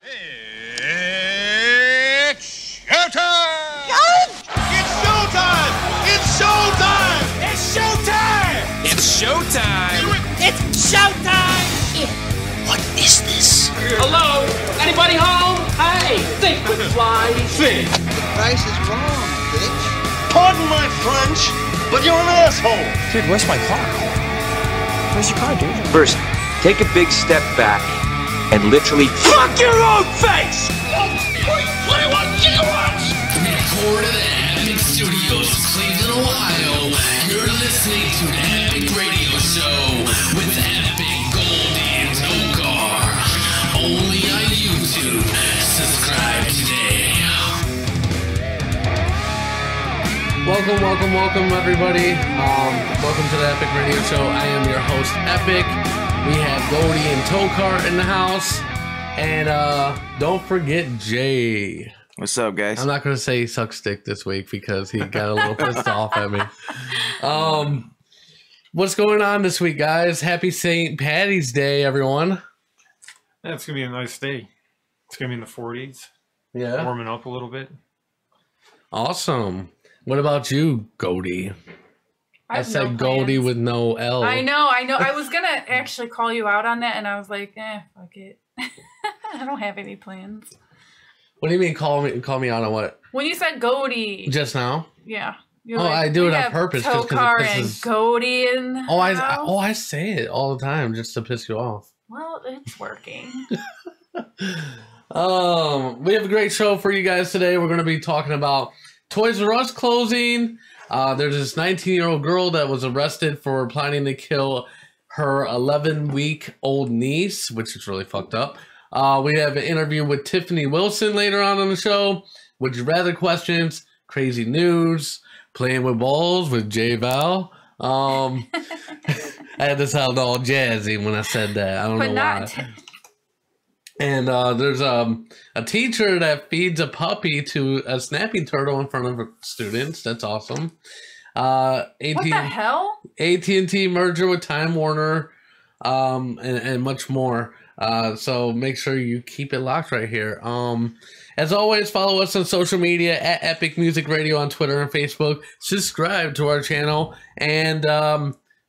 It's showtime! It's showtime! It's showtime! It's showtime! It's showtime! It's showtime! What is this? Hello? Anybody home? Hey, think with fly. Think. The price is wrong, bitch. Pardon my French, but you're an asshole! Dude, where's my car? Where's your car, dude? First, take a big step back and literally Fuck your own face! 21 gigawatts! Recorded at Epic Studios, Cleveland, Ohio. You're listening to an Epic Radio Show with Epic, Goldie, and Tokar. Only on YouTube. Subscribe today. Welcome, everybody. Welcome to the Epic Radio Show. I am your host, Epic. We have Goldie and Tokar in the house. And don't forget Jay. What's up, guys? I'm not going to say suck stick this week because he got a little pissed off at me. What's going on this week, guys? Happy St. Patty's Day, everyone. Yeah, it's going to be a nice day. It's going to be in the 40s. Yeah. Warming up a little bit. Awesome. What about you, Goldie? I said no Goldie plans. with no L. I know. I was going to actually call you out on that, and I was like, fuck it. I don't have any plans. What do you mean call me out on what? When you said Goldie. Just now? Yeah. You're I do it on purpose. Tokar just and Goldie in the house. I say it all the time just to piss you off. Well, it's working. We have a great show for you guys today. We're going to be talking about Toys R Us closing. There's this 19-year-old girl that was arrested for planning to kill her 11-week-old niece, which is really fucked up. We have an interview with Tiffany Wilson later on the show. Would you rather questions, crazy news, playing with balls with J Val. I had to sound all jazzy when I said that. I don't know why. And there's a teacher that feeds a puppy to a snapping turtle in front of her students. That's awesome. What the hell? at&t merger with Time Warner, and much more. So make sure you keep it locked right here. As always, follow us on social media at Epic Music Radio on Twitter and Facebook. Subscribe to our channel and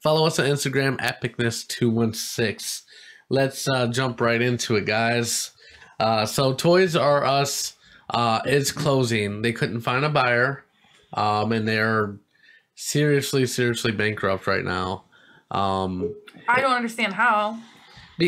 follow us on Instagram, Epicness216. Let's jump right into it, guys. So Toys R Us is closing. They couldn't find a buyer, and they're seriously bankrupt right now. I don't understand how.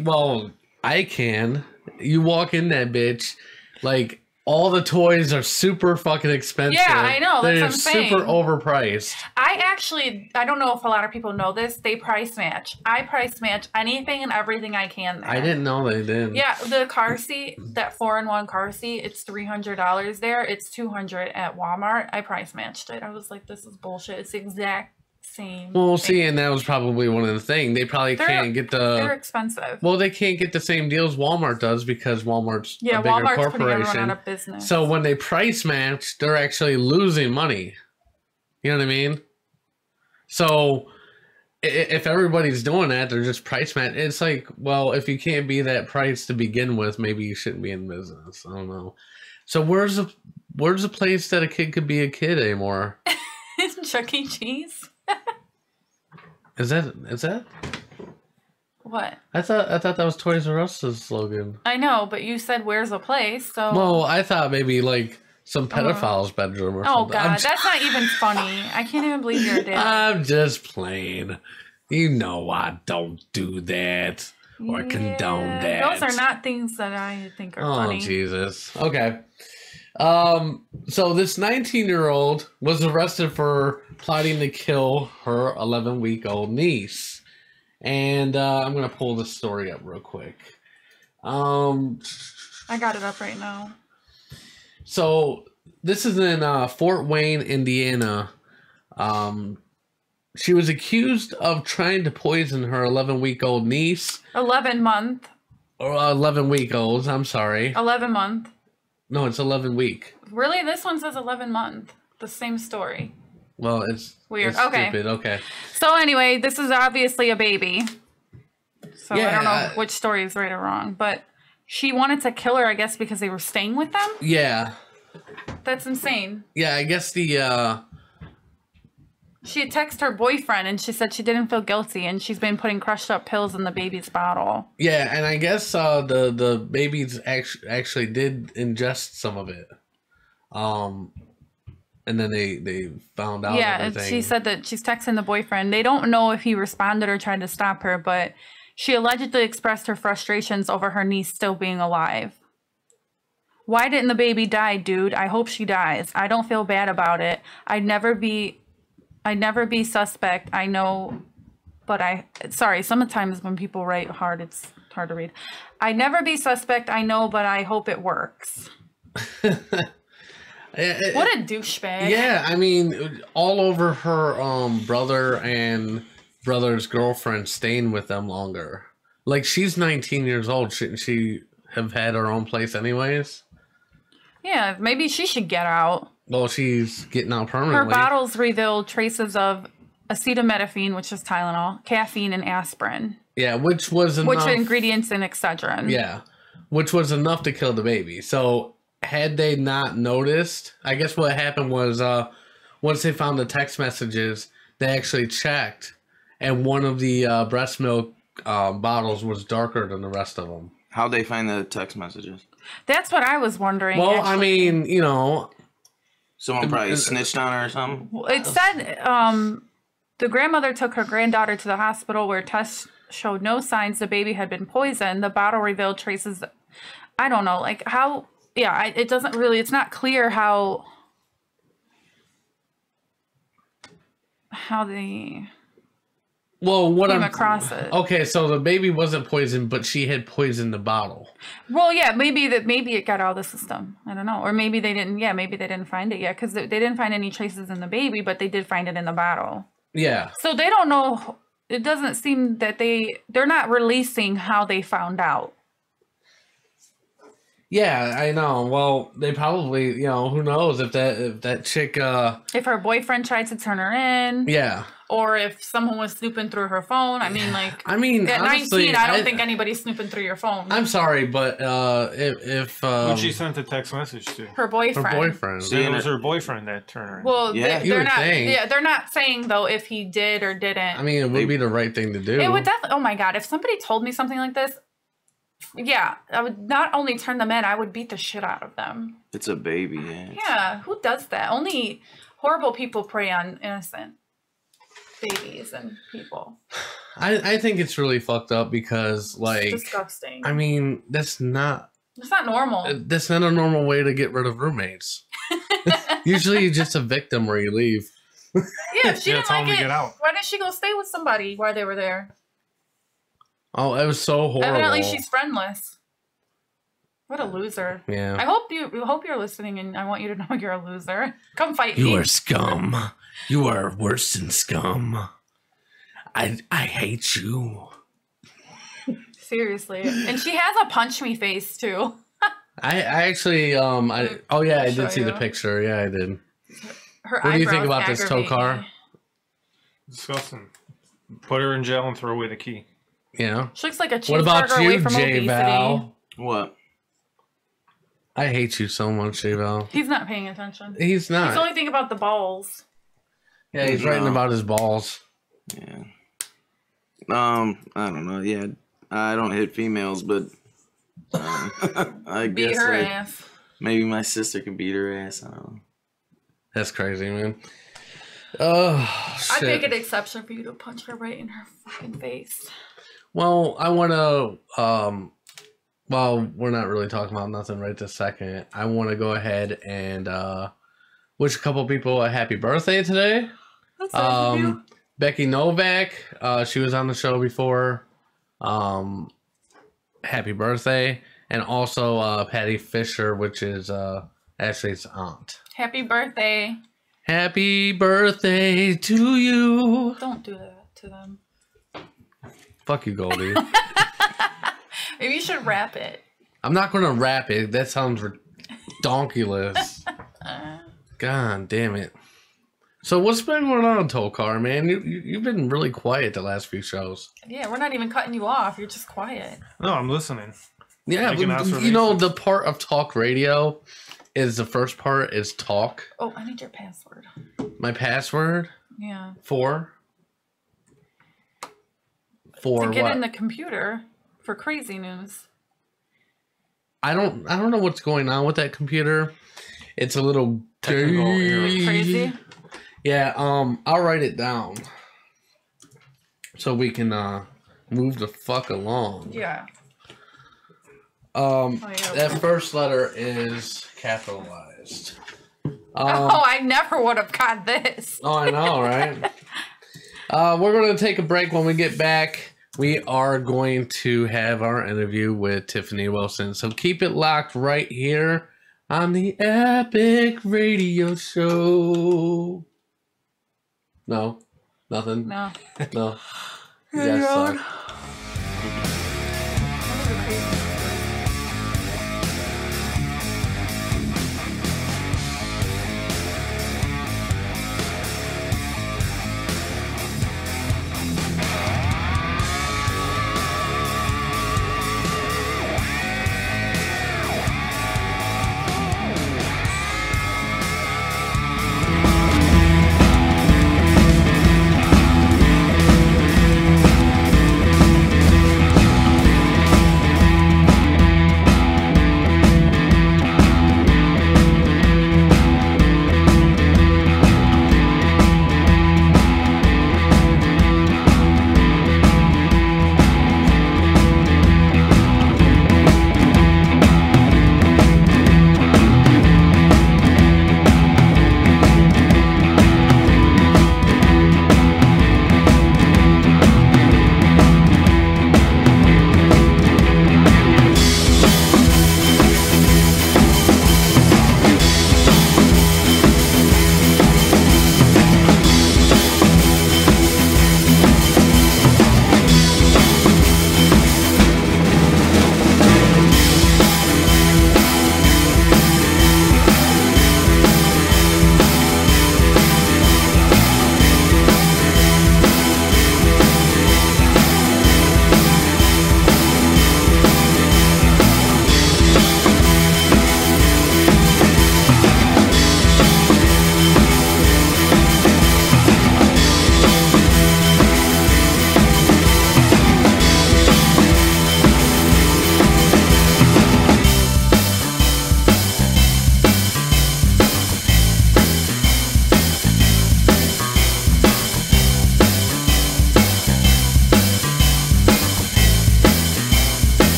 Well, I can. You walk in that bitch, like all the toys are super fucking expensive. Yeah, I know. That's what I'm saying. Super overpriced. I don't know if a lot of people know this. They price match. I price match anything and everything I can there. I didn't know they did. Yeah, the car seat, that 4-in-1 car seat, it's $300 there. It's $200 at Walmart. I price matched it. I was like, this is bullshit. It's the exact same. Well, thing. see, and that was probably one of the things. They probably can't get the... They're expensive. Well, they can't get the same deals Walmart does because Walmart's a bigger Walmart's corporation. putting everyone out of business. So when they price match, they're actually losing money. You know what I mean? So if everybody's doing that, they're just price match. It's like, well, if you can't be that price to begin with, maybe you shouldn't be in business. I don't know. So where's the place that a kid could be a kid anymore? Chuck E. Cheese. Is that? What? I thought that was Toys R Us's slogan. I know, but you said where's a place, so... Well, I thought maybe like some pedophile's bedroom or something. Oh, God, that's not even funny. I can't even believe you're a dad. I'm just playing. You know I don't do that or condone that. Those are not things that I think are funny. Oh, Jesus. Okay. So this 19-year-old was arrested for plotting to kill her 11-week-old niece. And I'm going to pull this story up real quick. I got it up right now. So this is in Fort Wayne, Indiana. She was accused of trying to poison her 11-week-old niece. 11-month. Or 11-week-old, I'm sorry. 11-month. No, it's 11-week. Really? This one says 11-month. The same story. Well, it's weird. It's okay. Stupid. Okay. So anyway, this is obviously a baby. So Yeah, I don't know which story is right or wrong, but she wanted to kill her, I guess, because they were staying with them? Yeah. That's insane. Yeah, I guess the, She had texted her boyfriend, and she said she didn't feel guilty, and she's been putting crushed up pills in the baby's bottle. Yeah, and I guess the babies actually did ingest some of it. And then they found out everything. She said that she's texting the boyfriend. They don't know if he responded or tried to stop her, but she allegedly expressed her frustrations over her niece still being alive. Why didn't the baby die, dude? I hope she dies. I don't feel bad about it. I'd never be suspect. I know, but sorry, sometimes when people write hard, it's hard to read. I'd never be suspect. I know, but I hope it works. What a douchebag. Yeah, I mean, all over her brother and brother's girlfriend staying with them longer. Like, she's 19 years old. Shouldn't she have had her own place anyways? Yeah, maybe she should get out. Well, she's getting out permanently. Her bottles revealed traces of acetaminophen, which is Tylenol, caffeine, and aspirin. Yeah, which was enough. Which are ingredients in Excedrin. Yeah, which was enough to kill the baby. So, had they not noticed, I guess what happened was once they found the text messages, they actually checked, and one of the breast milk bottles was darker than the rest of them. How'd they find the text messages? That's what I was wondering. Well, actually. I mean, you know, someone probably snitched on her or something. It said the grandmother took her granddaughter to the hospital where tests showed no signs the baby had been poisoned. The bottle revealed traces. I don't know, like how. Yeah, it doesn't really. It's not clear how they. Well, what came across it. Okay, so the baby wasn't poisoned, but she had poisoned the bottle. Well, yeah, maybe it got out of the system. I don't know, or maybe they didn't. Yeah, maybe they didn't find it yet because they didn't find any traces in the baby, but they did find it in the bottle. Yeah. So they don't know. It doesn't seem that they're not releasing how they found out. Yeah, I know. Well, they probably, you know, who knows if that chick if her boyfriend tried to turn her in. Yeah. Or if someone was snooping through her phone. I mean, like, I mean, at honestly, 19, I don't think anybody's snooping through your phone. I'm sorry, but if who she sent the text message to? Her boyfriend. Her boyfriend. See, it was her boyfriend that turned her in. Well, yeah, they're not. Yeah, they're not saying though if he did or didn't. I mean, it would be the right thing to do. It would definitely. Oh my god, if somebody told me something like this, yeah, I would not only turn them in, I would beat the shit out of them. It's a baby. Yeah. Yeah, who does that? Only horrible people prey on innocent babies and people. I think it's really fucked up because, like, it's disgusting. I mean, that's not. It's not normal. That's not a normal way to get rid of roommates. Usually, you just evict them or you leave. Yeah, if she didn't like it, why didn't she go stay with somebody while they were there? Oh, it was so horrible. Evidently, she's friendless. What a loser. Yeah. I hope you're listening, and I want you to know you're a loser. Come fight me. You are scum. You are worse than scum. I hate you. Seriously. And she has a punch me face too. I actually I did see the picture. Yeah, I did. Her what do you think about this, Tokar? Disgusting. Put her in jail and throw away the key. Yeah. She looks like a What about cheeseburger you, away from J obesity. Val? What? I hate you so much, J Val. He's not paying attention. He's not. He's only thinking about the balls. Yeah, he's writing about his balls. Yeah. I don't know. Yeah, I don't hit females, but I beat guess her ass. Maybe my sister can beat her ass. I don't know. That's crazy, man. Oh, shit. I'd make an exception for you to punch her right in her fucking face. Well, I want to, well, we're not really talking about nothing right this second. I want to go ahead and wish a couple people a happy birthday today. That's nice of you. Becky Novak, she was on the show before. Happy birthday. And also Patty Fisher, which is Ashley's aunt. Happy birthday. Happy birthday to you. Don't do that to them. Fuck you, Goldie. Maybe you should rap it. I'm not going to rap it. That sounds redonkulous. God damn it. So what's been going on, Tokar, man? You've been really quiet the last few shows. Yeah, we're not even cutting you off. You're just quiet. No, I'm listening. Yeah, Make an you know, observation. the part of talk radio is the first part is talk. Oh, I need your password. My password? Yeah. For To get what? in the computer for crazy news. I don't know what's going on with that computer. It's a little Technical error. Crazy? Yeah, I'll write it down. So we can move the fuck along. Yeah. That first letter is capitalized. Oh, I never would have got this. Oh, I know, right? We're going to take a break. When we get back, we are going to have our interview with Tiffany Wilson. So keep it locked right here on the Epic Radio Show. No, nothing. No. No. You guys suck.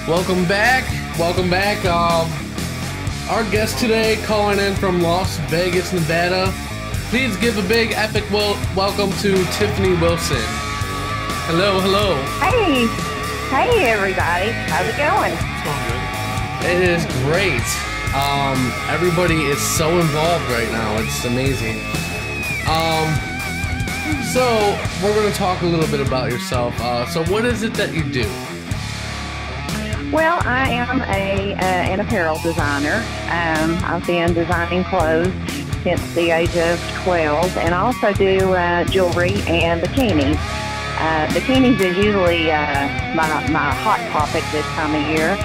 Welcome back. Welcome back. Our guest today calling in from Las Vegas, Nevada. Please give a big epic welcome to Tiffany Wilson. Hello, hello. Hey. Hey, everybody. How's it going? It's going good. It is great. Everybody is so involved right now. It's amazing. So we're going to talk a little bit about yourself. So what is it that you do? Well, I am an apparel designer. I've been designing clothes since the age of 12, and I also do jewelry and bikinis. Bikinis is usually my hot topic this time of year,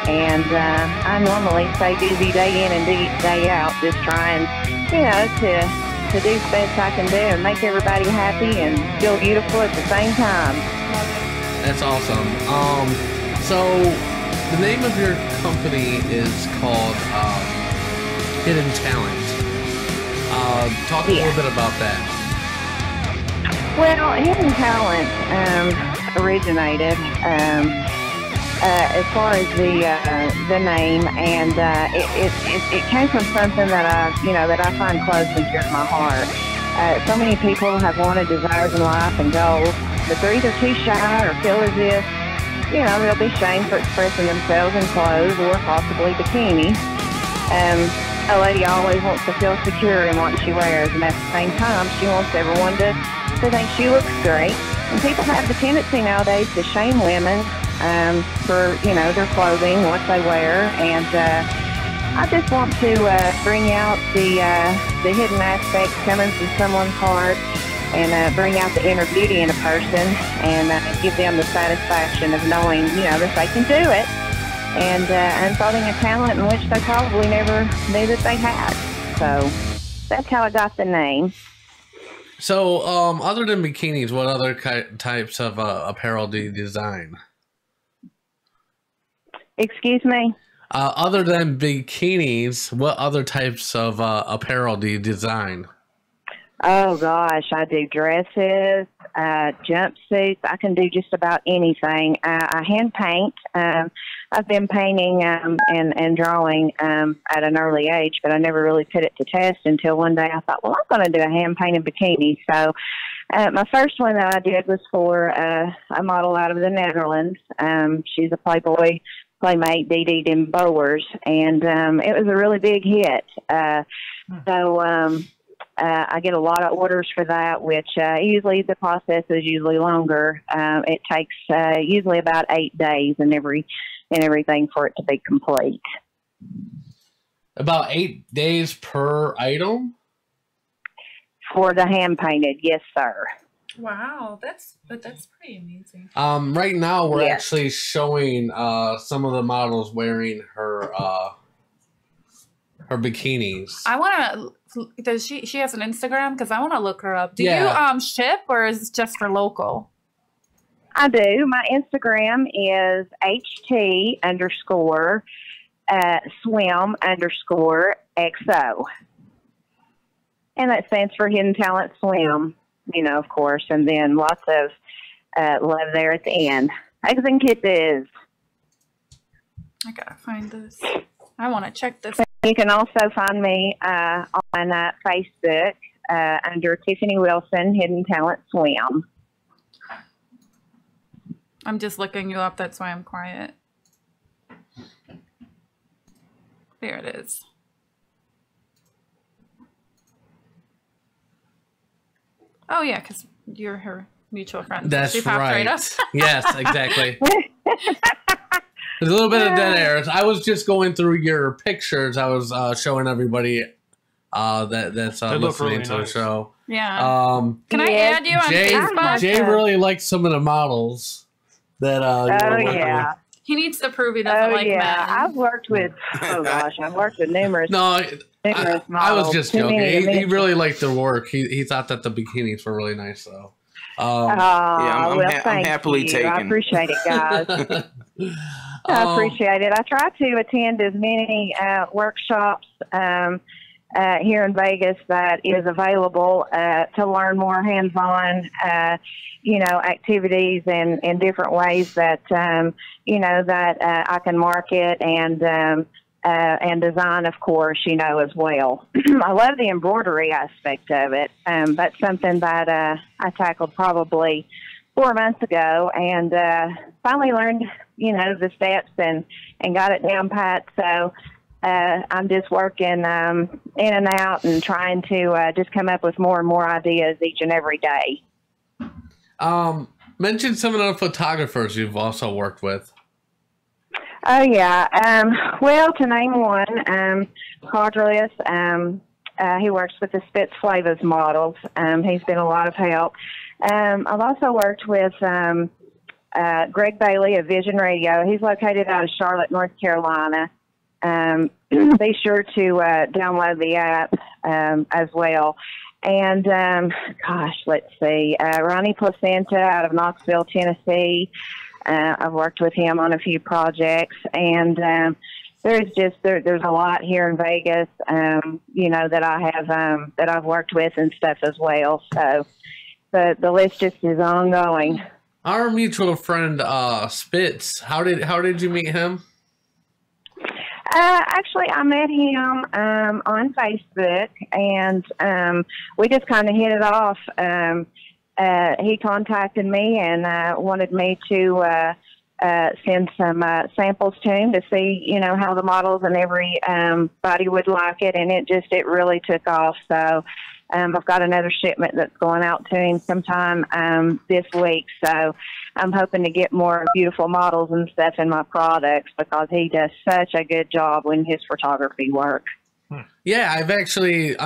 and I normally stay busy day in and day out, just trying, to do the best I can do and make everybody happy and feel beautiful at the same time. That's awesome. So the name of your company is called Hidden Talent. Talk a little bit about that. Well, Hidden Talent originated as far as the name, and it came from something that I find close and dear to my heart. So many people have wanted desires in life and goals, but they're either too shy or feel as if they'll be shamed for expressing themselves in clothes or possibly bikini. A lady always wants to feel secure in what she wears, and at the same time, she wants everyone to also think she looks great. And people have the tendency nowadays to shame women for, you know, their clothing, what they wear. And I just want to bring out the hidden aspects coming from someone's heart and bring out the inner beauty in a person and give them the satisfaction of knowing, you know, that they can do it and unfolding a talent in which they probably never knew that they had. So that's how I got the name. So, other than bikinis, what other types of apparel do you design? Excuse me? Other than bikinis, what other types of apparel do you design? Oh, gosh, I do dresses, jumpsuits. I can do just about anything. I hand paint. I've been painting and drawing at an early age, but I never really put it to test until one day I thought, well, I'm going to do a hand-painted bikini. So my first one that I did was for a model out of the Netherlands. She's a Playboy Playmate, Dee Den Boers, and it was a really big hit. I get a lot of orders for that, which usually the process is usually longer. It takes usually about 8 days and everything for it to be complete. About 8 days per item? For the hand painted, yes, sir. Wow, that's pretty amazing. Right now we're actually showing some of the models wearing her bikinis. I want to. Does she has an Instagram? Because I want to look her up. Do you ship or is it just for local? I do. My Instagram is HT_swim_XO. And that stands for Hidden Talent Swim, you know, of course. And then lots of love there at the end. Eggs and kisses. I gotta find this. I want to check this. You can also find me on Facebook under Tiffany Wilson, Hidden Talent Swim. I'm just looking you up. That's why I'm quiet. There it is. Oh, yeah, because you're her mutual friend. That's she popped right. Up. Yes, exactly. There's a little bit of dead air. I was just going through your pictures. I was showing everybody that's listening to the show. Yeah. Can I add you on Facebook? Jay really likes some of the models that yeah. With. He needs to prove he doesn't like men. I've worked with, I've worked with numerous models. I was just joking. He really liked their work. He thought that the bikinis were really nice, though. I'm happily taken. I appreciate it, guys. I appreciate it. I try to attend as many workshops here in Vegas that is available to learn more hands-on, activities and different ways that, that I can market and design, of course, as well. I love the embroidery aspect of it. That's something that I tackled probably 4 months ago and finally learned, the steps and got it down pat. So I'm just working in and out and trying to just come up with more and more ideas each and every day. Mention some of the photographers you've also worked with. Oh, yeah. Well, to name one, Quadrius, he works with the Spitz Flavas models. He's been a lot of help. I've also worked with Greg Bailey of Vision Radio. He's located out of Charlotte, North Carolina. Be sure to download the app as well. And, let's see, Ronnie Placenta out of Knoxville, Tennessee. I've worked with him on a few projects, and there's a lot here in Vegas, that I have that I've worked with and stuff as well. So the list just is ongoing. Our mutual friend Spitz, how did you meet him? Actually, I met him on Facebook, and we just kind of hit it off. He contacted me and wanted me to send some samples to him to see, how the models and everybody would like it, and it really took off. So I've got another shipment that's going out to him sometime this week. So I'm hoping to get more beautiful models and stuff in my products because he does such a good job in his photography work. Yeah, I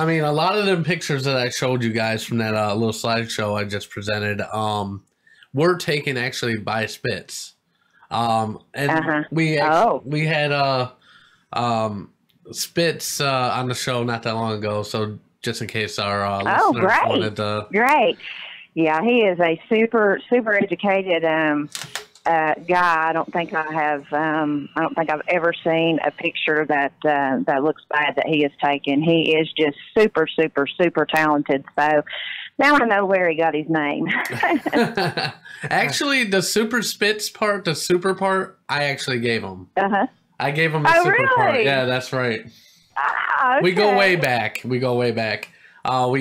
mean, a lot of them pictures that I showed you guys from that little slideshow I just presented were taken actually by Spitz. And we had Spitz on the show not that long ago, so just in case our listeners wanted to... Great. Yeah, he is a super educated guy. I don't think I've ever seen a picture that looks bad that he has taken. He is just super talented. So now I know where he got his name. Actually, the super Spitz part, the super part, I actually gave him. I gave him the super part. Yeah, that's right. Okay. We go way back. We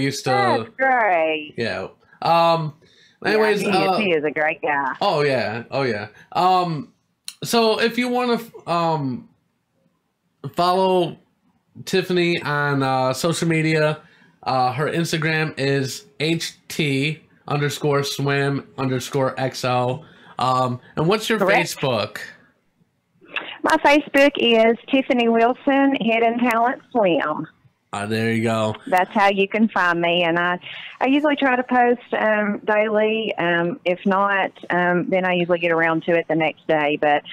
used to. That's great. Yeah. Anyways, he is a great guy. Oh yeah. So if you want to follow Tiffany on social media, her Instagram is ht_swim_xo. And what's your Facebook? My Facebook is Tiffany Wilson, Hidden Talent Swim. There you go. That's how you can find me. And I usually try to post daily. If not, then I usually get around to it the next day. But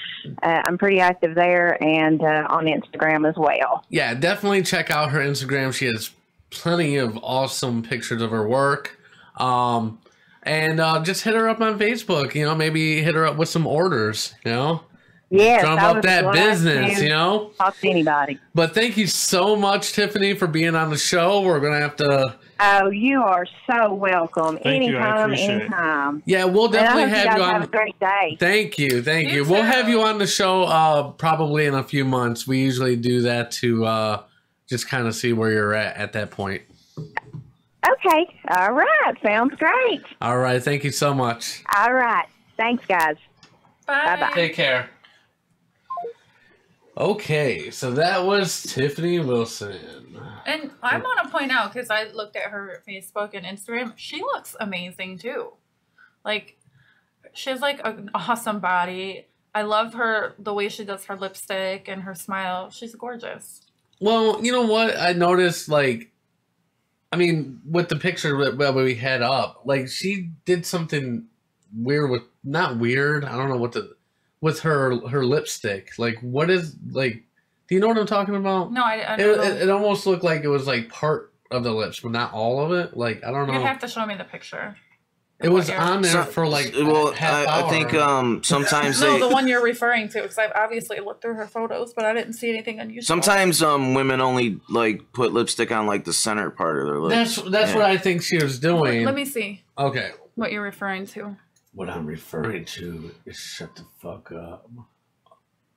I'm pretty active there and on Instagram as well. Yeah, definitely check out her Instagram. She has plenty of awesome pictures of her work. And just hit her up on Facebook. You know, maybe hit her up with some orders, you know. Yes, drum up that business, you know. Talk to anybody. But thank you so much, Tiffany, for being on the show. We're gonna have to. Oh, you are so welcome. Thank you, I appreciate anytime. Yeah, we'll definitely have you on. Have a great day. Thank you. You We'll too. have you on the show probably in a few months. We usually do that to just kind of see where you're at that point. Okay. All right. Sounds great. All right. Thank you so much. All right. Thanks, guys. Bye. Bye-bye. Take care. Okay, so that was Tiffany Wilson. And I want to point out, because I looked at her Facebook and Instagram, she looks amazing too. Like, she has like an awesome body. I love her, the way she does her lipstick and her smile. She's gorgeous. Well, you know what? I noticed, like, I mean, with the picture that we had up, like, she did something weird with, not weird, I don't know what the... with her lipstick. Like, what is, like, do you know what I'm talking about? No, I don't know. It almost looked like it was, like, part of the lips, but not all of it. Like, I don't know. You'd have to show me the picture. It was on there for, like, half hour. I think sometimes No, the one you're referring to, because I've obviously looked through her photos, but I didn't see anything unusual. Sometimes women only, like, put lipstick on, like, the center part of their lips. That's what I think she was doing. Let me see. Okay. What you're referring to. What I'm referring to is shut the fuck up.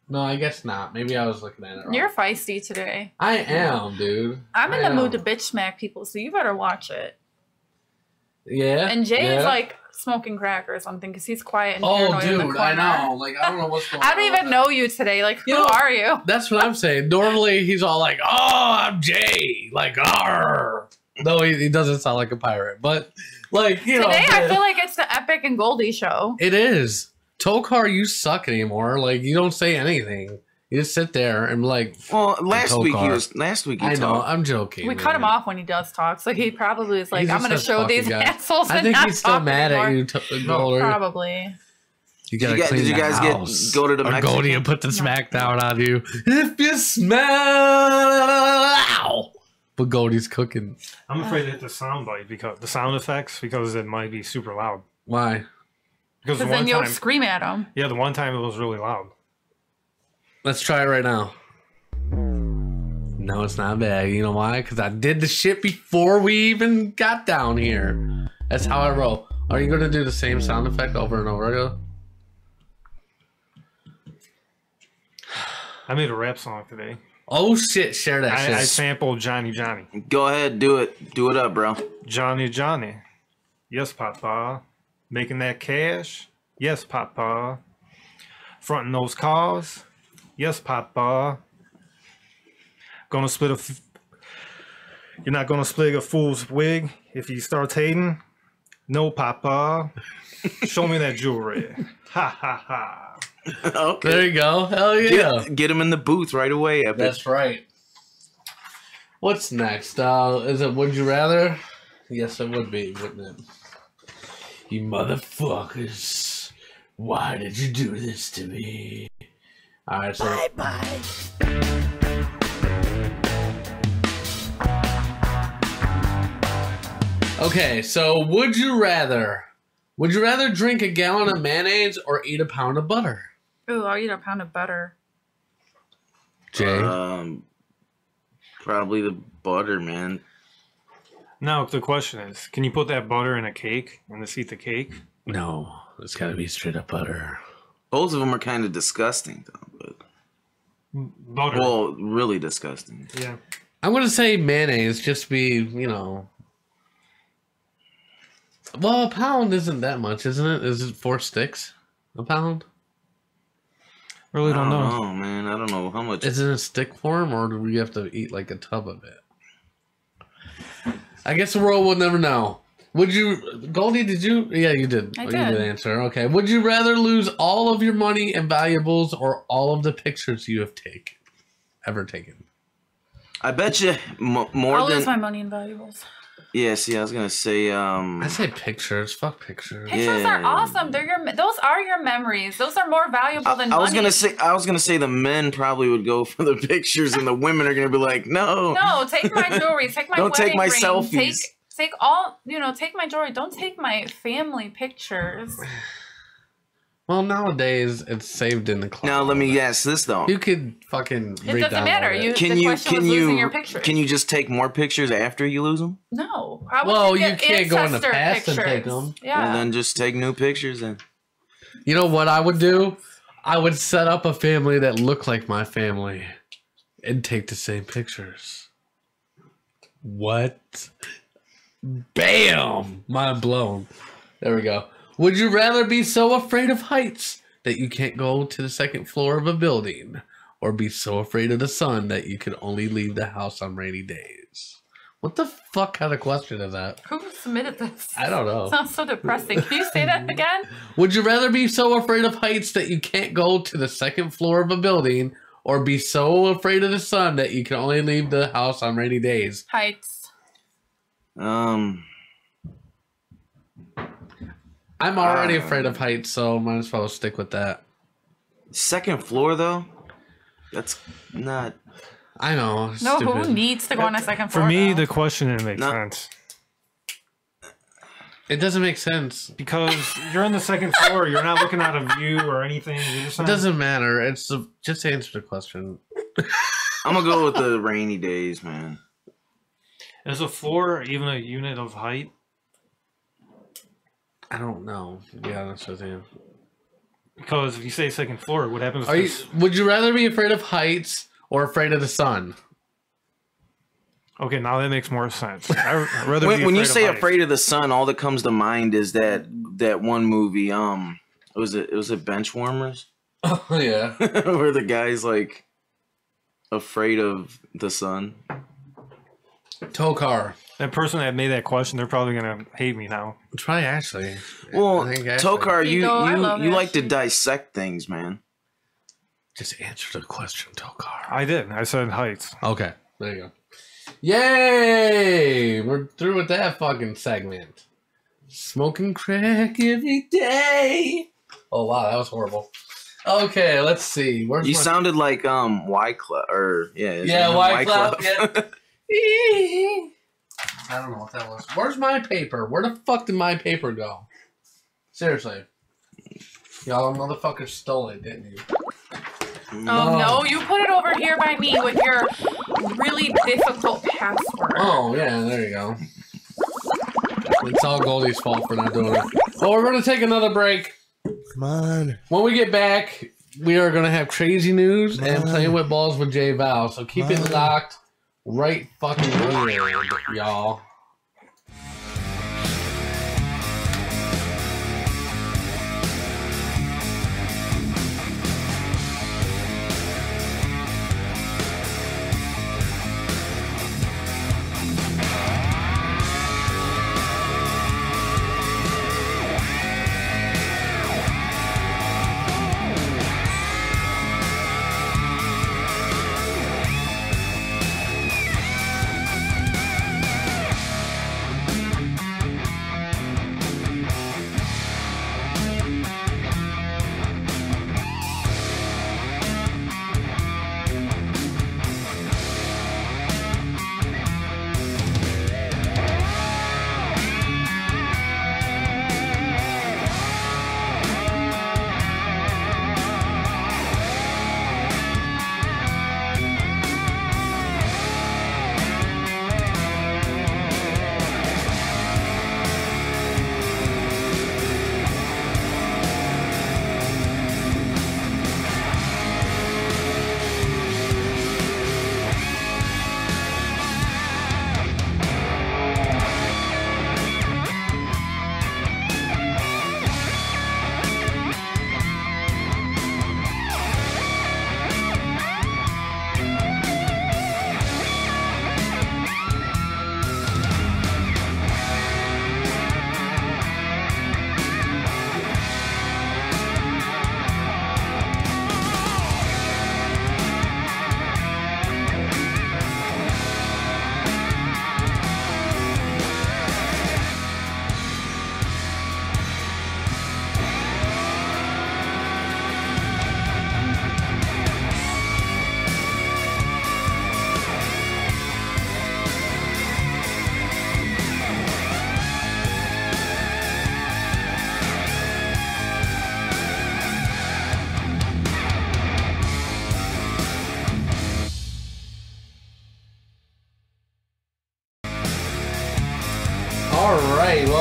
No, I guess not. Maybe I was looking at it wrong. You're feisty today. I am, dude. I'm in the mood to bitch smack people, so you better watch it. Yeah. And Jay is like smoking crack or something because he's quiet and paranoid in the corner. I know. Like, I don't know what's going on. I don't even know you today. Like, who are you? That's what I'm saying. Normally, he's all like, "Oh, I'm Jay." Like, "Arr." No, he doesn't sound like a pirate, but like, you know. Today, I feel like it's the Epic and Goldie show. It is. Tokar, you suck anymore. Like, you don't say anything. You just sit there and like. Well, last week he I know. I'm joking. We cut him off when he does talk, so he probably is like, He's "I'm going to just show a these fucking guy. assholes." I think he's still mad at you, Goldie. Probably. You gotta clean did you the guys house. go to the or Mexican? Goldie and put the smackdown on you. If you smell. But Goldie's cooking. I'm afraid to hit the sound bite because the sound effects because it might be super loud. Why? Because the then one you'll time, scream at him. Yeah, the one time it was really loud. Let's try it right now. No, it's not bad. You know why? Because I did the shit before we even got down here. That's how I roll. Are you going to do the same sound effect over and over again? I made a rap song today. Oh shit, share that shit. I sampled Johnny Johnny. Go ahead, do it. Do it up, bro. Johnny Johnny. Yes, Papa. Making that cash? Yes, Papa. Fronting those cars? Yes, Papa. Gonna split a You're not gonna split a fool's wig if he starts hating? No, Papa. Show me that jewelry. Ha ha ha. Okay. There you go. Hell yeah. Get him in the booth right away. Epic. That's right. What's next? Is it Would You Rather? Yes, it would be, wouldn't it? You motherfuckers. Why did you do this to me? Alright, so. Bye-bye. Okay, so would you rather drink a gallon of mayonnaise or eat a pound of butter? Ooh, I'll eat a pound of butter. Jay? Probably the butter, man. Now the question is, can you put that butter in a cake and just eat the cake? No, it's gotta be straight up butter. Both of them are kind of disgusting, though. But butter. Well, really disgusting. Yeah. I'm gonna say mayonnaise, just be, Well, a pound isn't that much, isn't it? Is it 4 sticks? A pound? Really don't know. Oh man, I don't know how much. Is it in stick form, or do we have to eat like a tub of it? I guess the world will never know. Would you, Goldie? Did you? Yeah, you did. I You did. did answer. Okay. Would you rather lose all of your money and valuables, or all of the pictures you have ever taken? I bet you more I'll than. lose my money and valuables. Yeah, see, I was gonna say. I say pictures. Fuck pictures. Pictures are awesome. Those are your memories. Those are more valuable than I money. I was gonna say the men probably would go for the pictures, and the women are gonna be like, no. No, take my jewelry. Take my Don't take my wedding ring, selfies. Take all. Take my jewelry. Don't take my family pictures. Well, nowadays it's saved in the cloud. Now let me ask this though. You could fucking. It doesn't matter. Can the you question was losing your pictures. can you just take more pictures after you lose them? No. Well, you can't go in the past and take them. Yeah. Well, then just take new pictures then. You know what I would do? I would set up a family that looked like my family and take the same pictures. What? Bam! Mind blown. There we go. Would you rather be so afraid of heights that you can't go to the second floor of a building, or be so afraid of the sun that you can only leave the house on rainy days? What the fuck kind of question is that? Who submitted this? I don't know. Sounds so depressing. Can you say that again? Would you rather be so afraid of heights that you can't go to the second floor of a building, or be so afraid of the sun that you can only leave the house on rainy days? Heights. I'm already afraid of heights, so might as well stick with that. Second floor though? That's not. I know. No, stupid. who needs to go on a second floor? For me, though? the question didn't make sense. It doesn't make sense. Because you're on the second floor, you're not looking out a view or anything. You're just It doesn't matter. It's just answer the question. I'm gonna go with the rainy days, man. Is a floor even a unit of height? I don't know, to be honest with you. Because if you say second floor, what happens? Would you rather be afraid of heights or afraid of the sun? Okay, now that makes more sense. I'd rather be when you afraid say of heights. afraid of the sun, all that comes to mind is that one movie. Was it Benchwarmers? Oh yeah, where the guy's like afraid of the sun. Tokar. That person that made that question, they're probably gonna hate me now. Try Ashley. Well, I think Ashley. Tokar, you Ashley. like to dissect things, man. Just answer the question, Tokar. I did. I said heights. Okay, there you go. Yay! We're through with that fucking segment. Smoking crack every day. Oh wow, that was horrible. Okay, let's see. Where's You my... sounded like Wyclef, or Yeah, Wyclef. Yeah. I don't know what that was. Where's my paper? Where the fuck did my paper go? Seriously. Y'all motherfuckers stole it, didn't you? Oh, no, you put it over here by me with your really difficult password. Oh, yeah, there you go. It's all Goldie's fault for not doing it. Well, we're going to take another break. Come on. When we get back, we are going to have crazy news and playing with balls with J Val. So keep it locked right fucking here, y'all.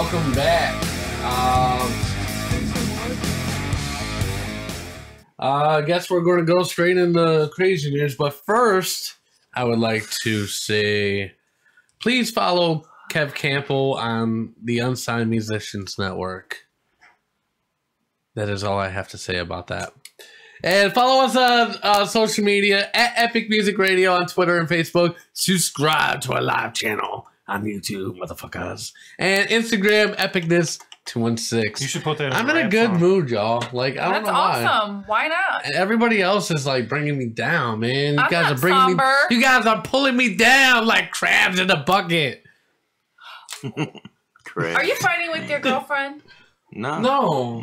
welcome back. I guess we're going to go straight into crazy news, but first, I would like to say, please follow Kev Campbell on the Unsigned Musicians Network. That is all I have to say about that. And follow us on social media at Epic Music Radio on Twitter and Facebook. Subscribe to our live channel on YouTube, motherfuckers. And Instagram, Epicness216. You should put that in I'm a in a rap good song. mood, y'all. Like, I don't That's know why. awesome. Why not? And everybody else is like bringing me down, man. You I'm guys not are bringing somber. me. You guys are pulling me down like crabs in a bucket. Are you fighting with your girlfriend? No.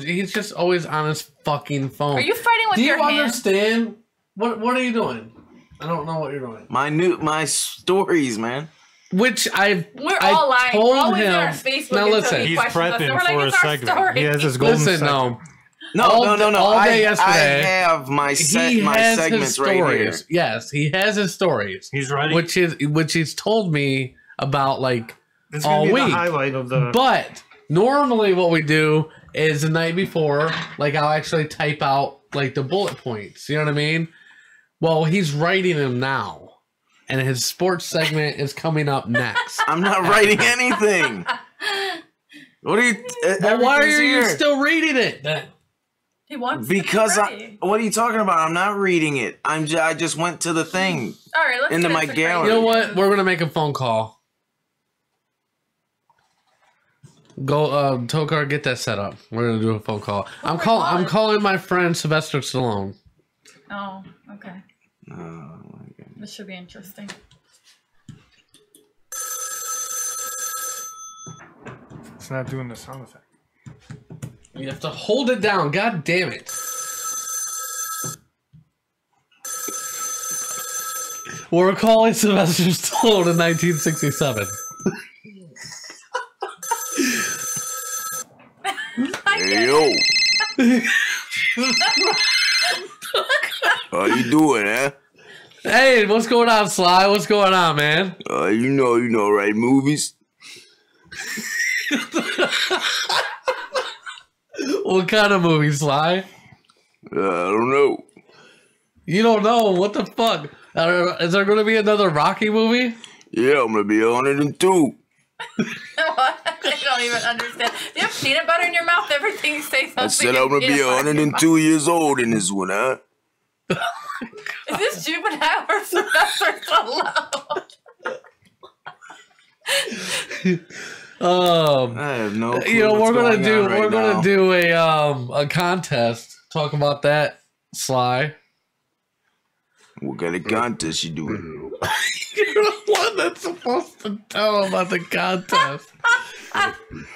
He's just always on his fucking phone. Are you fighting with Do you your hand? understand? What are you doing? I don't know what you're doing. My stories, man. Which We're all lying. told We're always him. in our Facebook Now until listen, he He's questions us. prepping And we're like, for a it's our segment. story. He has his golden Listen, segment. No. All day yesterday. I have my He my has his segments right here. stories. Yes, he has his stories. He's ready. Which he's told me about like This is all gonna be week. the highlight of the. But normally what we do is the night before, like I'll actually type out like the bullet points. You know what I mean? Well, he's writing them now. And his sports segment is coming up next. I'm not writing anything. What are you? Well, why are everything's you here. still reading it then? He wants Because to be ready. what are you talking about? I'm not reading it. I just went to the thing. All right, let's into get my into gallery. You know what? We're gonna make a phone call. Go, Tokar, get that set up. We're gonna do a phone call. I'm calling my friend Sylvester Stallone. Oh, okay. This should be interesting. It's not doing the sound effect. You have to hold it down. God damn it. We're calling Sylvester Stallone in 1967. Hey yo, how you doing, eh? Hey, what's going on, Sly? What's going on, man? You know, right? Movies. What kind of movie, Sly? I don't know. You don't know? What the fuck? Is there going to be another Rocky movie? Yeah, I'm gonna be 102. I don't even understand. Do you have peanut butter in your mouth? Everything you say something. I said I'm gonna be 102 years old in this one, huh? Is this juvenile or Sylvester Stallone? I have no clue. You know, what's we're gonna going on right now. do a contest. Talk about that, Sly. What kind of contest you doing? You're the one that's supposed to tell about the contest.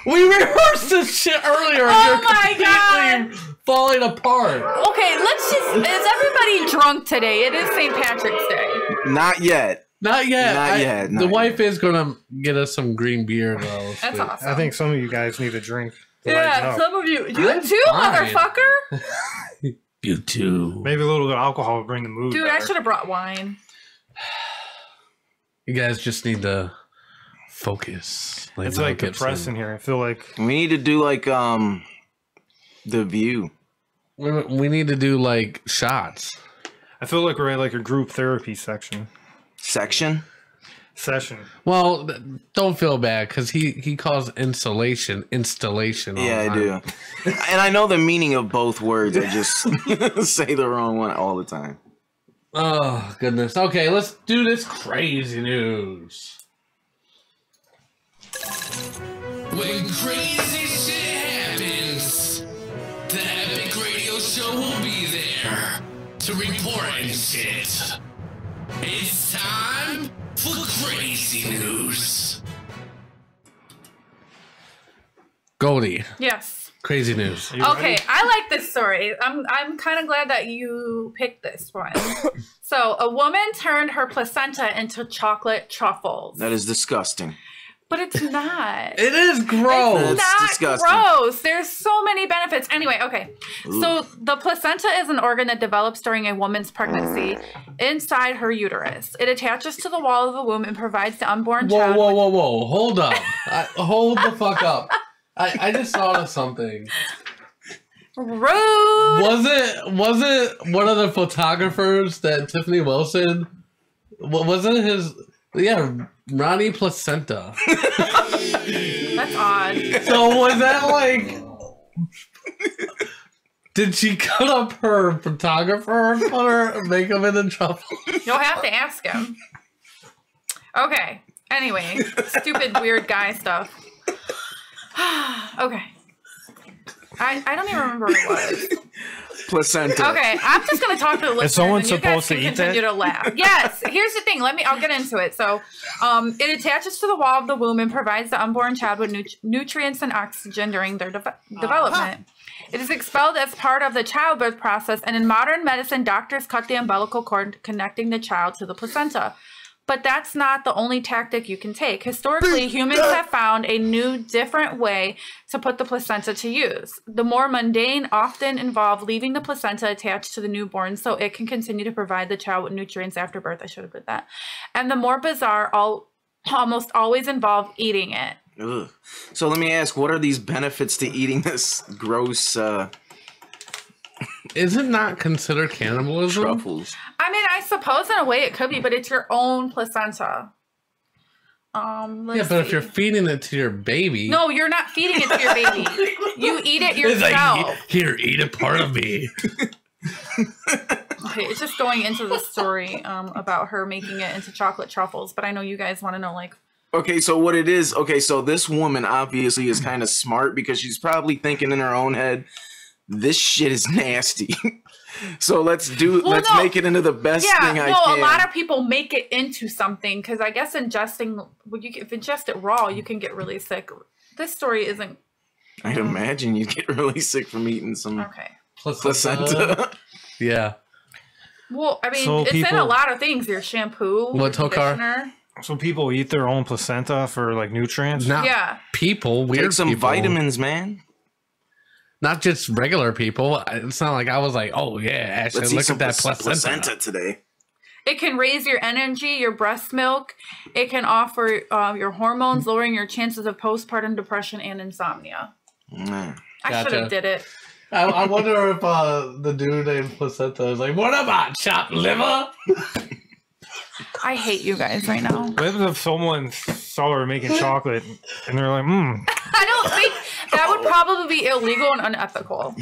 We rehearsed this shit earlier. And Oh you're my completely falling apart. Okay, let's just. Is everybody drunk today? It is St. Patrick's Day. Not yet. Not yet. Not yet. The wife is gonna get us some green beer though. That's awesome. I think some of you guys need a drink. to lighten Yeah, up. some of you. You I'm too, fine. motherfucker. You too. Maybe a little alcohol will bring the mood. Dude, I better. should have brought wine. You guys just need to focus. It's like depressing here. I feel like We need to do like The View. We need to do like shots. I feel like we're at like a group therapy session. Section? Well, don't feel bad because he calls installation. All Yeah, I the do. time. And I know the meaning of both words. I just say the wrong one all the time. Oh goodness. Okay, let's do this crazy news. When crazy shit happens, the Epic Radio Show will be there to report and shit. It's time for crazy news. Goldie, Yes. crazy news. Okay, I like this story. I'm kind of glad that you picked this one. So, a woman turned her placenta into chocolate truffles. That is disgusting. But it's not. It is gross. It's That's not disgusting. gross. There's so many benefits. Anyway, okay. So the placenta is an organ that develops during a woman's pregnancy inside her uterus. It attaches to the wall of the womb and provides the unborn child. Whoa. Hold up. Hold the fuck up. I just thought of something. Rude. Was it one of the photographers that Tiffany Wilson? Wasn't his? Yeah, Ronnie Placenta. That's odd. So was that like? Did she cut up her photographer and put her make him into trouble? You'll have to ask him. Okay. Anyway, stupid weird guy stuff. Okay. I don't even remember what it was. Placenta. Okay, I'm just gonna talk to the listeners. Is someone and you guys supposed to can eat continue that? to laugh. Yes. Here's the thing. I'll get into it. So, it attaches to the wall of the womb and provides the unborn child with nutrients and oxygen during their development. It is expelled as part of the childbirth process, and in modern medicine, doctors cut the umbilical cord connecting the child to the placenta. But that's not the only tactic you can take. Historically, humans have found a new, different way to put the placenta to use. The more mundane often involve leaving the placenta attached to the newborn so it can continue to provide the child with nutrients after birth. I should have put that. And the more bizarre almost always involve eating it. Ugh. So let me ask, what are these benefits to eating this gross Is it not considered cannibalism? truffles? I mean, I suppose in a way it could be, but it's your own placenta. But if you're feeding it to your baby. No, you're not feeding it to your baby. You eat it It's yourself. like, here, eat a part of me. Okay, it's just going into the story about her making it into chocolate truffles, but I know you guys want to know, like... Okay, so what it is, so this woman obviously is kind of smart because she's probably thinking in her own head, this shit is nasty. So let's make it into the best thing I can. A lot of people make it into something because if you ingest it raw, you can get really sick. This story isn't. I'd imagine you'd get really sick from eating some placenta. Yeah. Well, I mean, So it's in a lot of things. Your shampoo, What, Tokar? conditioner. So people eat their own placenta for like nutrients? Not Yeah. people. Weird Take some people. vitamins, man. Not just regular people. It's not like I was like, oh yeah, actually, Let's eat look some at that placenta. today. It can raise your energy, your breast milk. It can offer your hormones, lowering your chances of postpartum depression and insomnia. I should have did it. I wonder if the dude named Placenta is like, what about chopped liver? I hate you guys right now. What if someone saw her making chocolate and they're like, I don't think that would probably be illegal and unethical.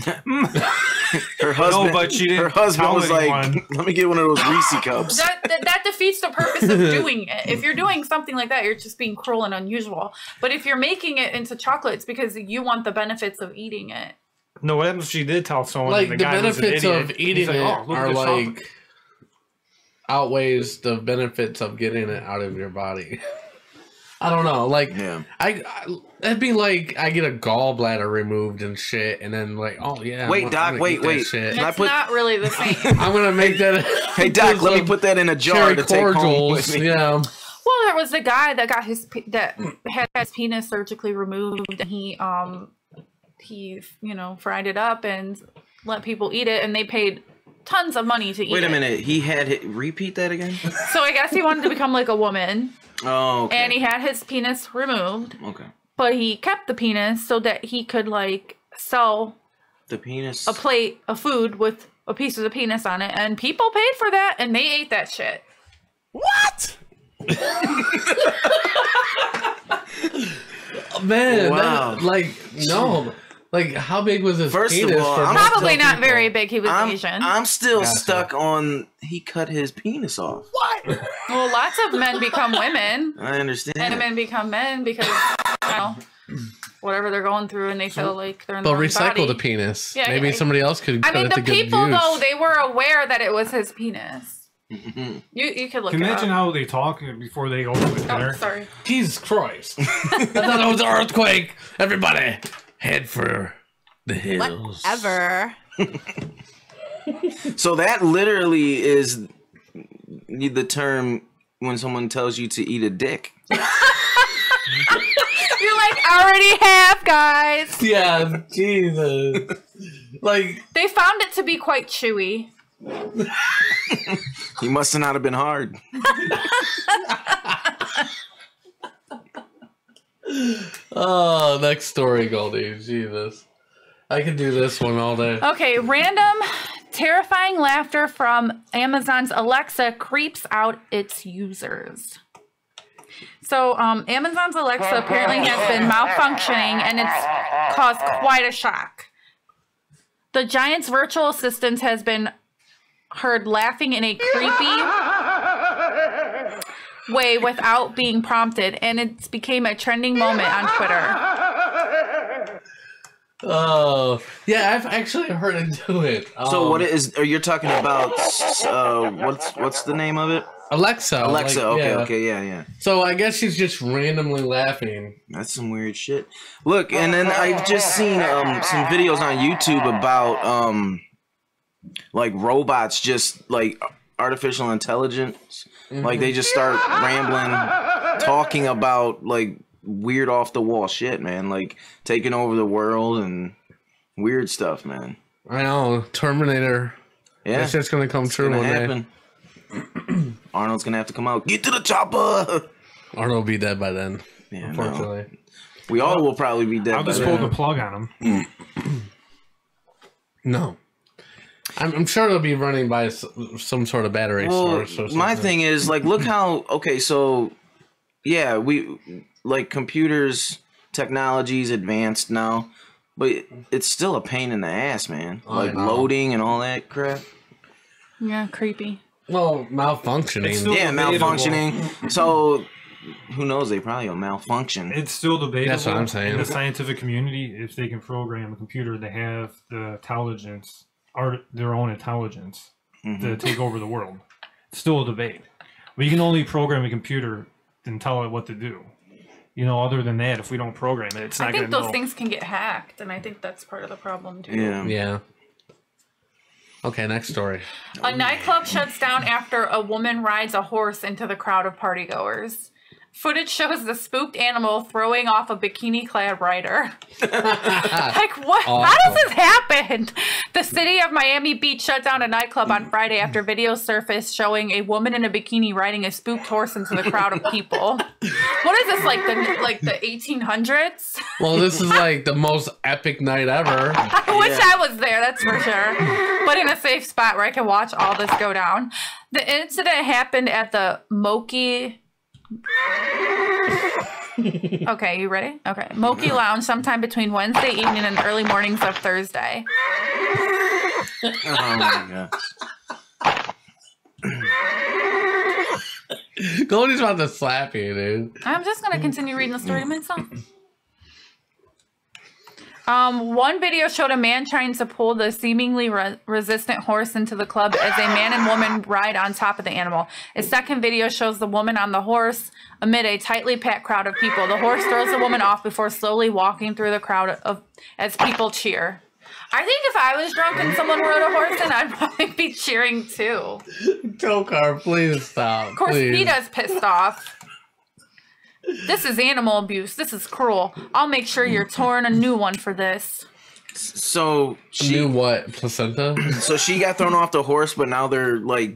Her husband, but she didn't her husband tell was like, anyone. let me get one of those Reese cups. That defeats the purpose of doing it. If you're doing something like that, you're just being cruel and unusual. But if you're making it into chocolate, it's because you want the benefits of eating it. No, what happens if she did tell someone? Like the the guy was an benefits idiot? of eating He's like, it "Oh, look at are this chocolate." like outweighs the benefits of getting it out of your body. I don't know. Like, that'd be like I get a gallbladder removed and shit, and then like, oh yeah. Wait, Doc. Wait. Shit. It's not really the same. I'm gonna make that. Hey, Doc. Let me put that in a jar to take home with me. Yeah. Well, there was the guy that got had his penis surgically removed, and he fried it up and let people eat it, and they paid tons of money to eat it. Wait a minute. He had repeat that again? So I guess he wanted to become like a woman. Oh, okay. And he had his penis removed. Okay. But he kept the penis so that he could like sell the penis, a plate of food with a piece of the penis on it, and people paid for that, and they ate that shit. What? Man, wow. No. Like, how big was his First penis? of all, Probably not very big. He was Asian. I'm still stuck on he cut his penis off. What? Well, lots of men become women. I understand. And women become men because, whatever they're going through, and they feel like they're in But the wrong recycle body. the penis. Yeah, Maybe yeah. somebody else could I cut mean, it the to good people, use. though, they were aware that it was his penis. You could look Can you it imagine up. how they talk before they go to dinner? Oh, sorry. Jesus Christ. I thought it was an earthquake. Everybody, head for the hills. Whatever. So that literally is the term when someone tells you to eat a dick. You're like, already have, guys. Yeah, Jesus. Like they found it to be quite chewy. He must have not have been hard. Oh, next story, Goldie. Jesus. I can do this one all day. Okay, random terrifying laughter from Amazon's Alexa creeps out its users. So, Amazon's Alexa apparently has been malfunctioning and it's caused quite a shock. The Giant's virtual assistant has been heard laughing in a creepy way without being prompted, and it's became a trending moment on Twitter. Oh, yeah, I've actually heard it do it. So what is? Are you talking about? What's the name of it? Alexa. Alexa. Like, okay, yeah. So I guess she's just randomly laughing. That's some weird shit. Look, and then I've just seen some videos on YouTube about like robots, just like artificial intelligence. Like they just start rambling, talking about like weird off the wall shit, man. Like taking over the world and weird stuff, man. I know, Terminator. Yeah, that's just gonna come true one day. Arnold's gonna have to come out. Get to the chopper. Arnold will be dead by then. Yeah, unfortunately. No. We all will probably be dead. I'll just pull the plug on him. No. I'm sure it'll be running by some sort of battery source. Or something. My thing is, like, look how, okay, so, yeah, we, like, computers, technology's advanced now, but it's still a pain in the ass, man. Like, loading and all that crap. Yeah, creepy. Well, malfunctioning. Yeah, malfunctioning. So, who knows? They probably will malfunction. It's still debatable. That's what I'm saying. In the scientific community, if they can program a computer to have the intelligence, their own intelligence, to take over the world. It's still a debate. But you can only program a computer and tell it what to do. You know, other than that, if we don't program it, it's not going to know. I think those things can get hacked, and I think that's part of the problem, too. Yeah. Okay, next story. A nightclub shuts down after a woman rides a horse into the crowd of partygoers. Footage shows the spooked animal throwing off a bikini-clad rider. Like, what? Awful. How does this happen? The city of Miami Beach shut down a nightclub on Friday after video surfaced showing a woman in a bikini riding a spooked horse into the crowd of people. What is this, like the 1800s? Well, this is like the most epic night ever. I wish I was there, that's for sure. But in a safe spot where I can watch all this go down. The incident happened at the Moki... Okay, you ready? Okay. Moki Lounge sometime between Wednesday evening and early mornings of Thursday. Oh my god. Goldie's about to slap you, dude. I'm just going to continue reading the story to myself. One video showed a man trying to pull the seemingly resistant horse into the club as a man and woman ride on top of the animal. A second video shows the woman on the horse amid a tightly packed crowd of people. The horse throws the woman off before slowly walking through the crowd as people cheer. I think if I was drunk and someone rode a horse in, I'd probably be cheering too. Tokar, please stop. Of course, PETA's pissed off. This is animal abuse. This is cruel. I'll make sure you're torn a new one for this. So she knew what? Placenta? So she got thrown off the horse, but now they're like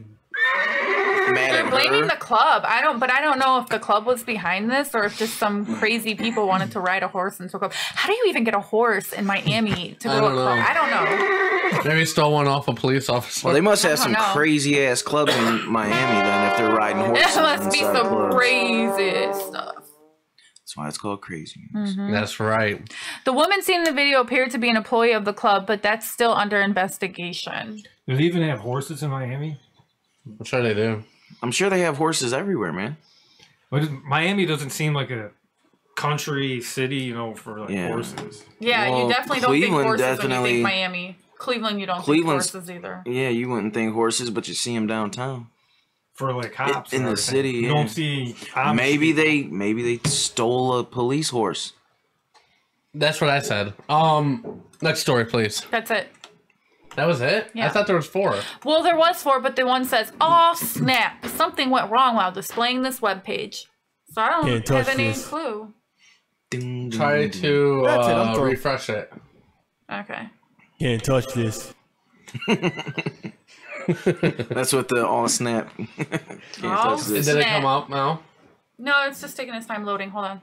mad They're at blaming her. the club. I don't know if the club was behind this or if just some crazy people wanted to ride a horse into a club. How do you even get a horse in Miami to go to a club? I don't know. Maybe stole one off a police officer. Well, they must have some know. crazy ass clubs in Miami then if they're riding horses. It must be inside some clubs. crazy stuff. That's why it's called crazy. That's right. The woman seen in the video appeared to be an employee of the club, but that's still under investigation. Do they even have horses in Miami? I'm sure they do. I'm sure they have horses everywhere, man. But Miami doesn't seem like a country city, you know, for like horses. Yeah, Well, you definitely don't think Cleveland horses when you definitely- think Miami. Cleveland, you don't think Cleveland's- horses either. Yeah, you wouldn't think horses, but you see them downtown. For like cops in and the everything. city. You yeah. don't see Amish maybe people. they stole a police horse. That's what I said. Next story, please. That's it. That was it? Yeah. I thought there was 4. Well, there was 4, but the one says, "Oh snap! Something went wrong while displaying this webpage." So I don't have any clue. Try to That's it, I'm through. refresh it. Okay. Can't touch this. That's what the all snap. Did it come up now? No, it's just taking its time loading. Hold on.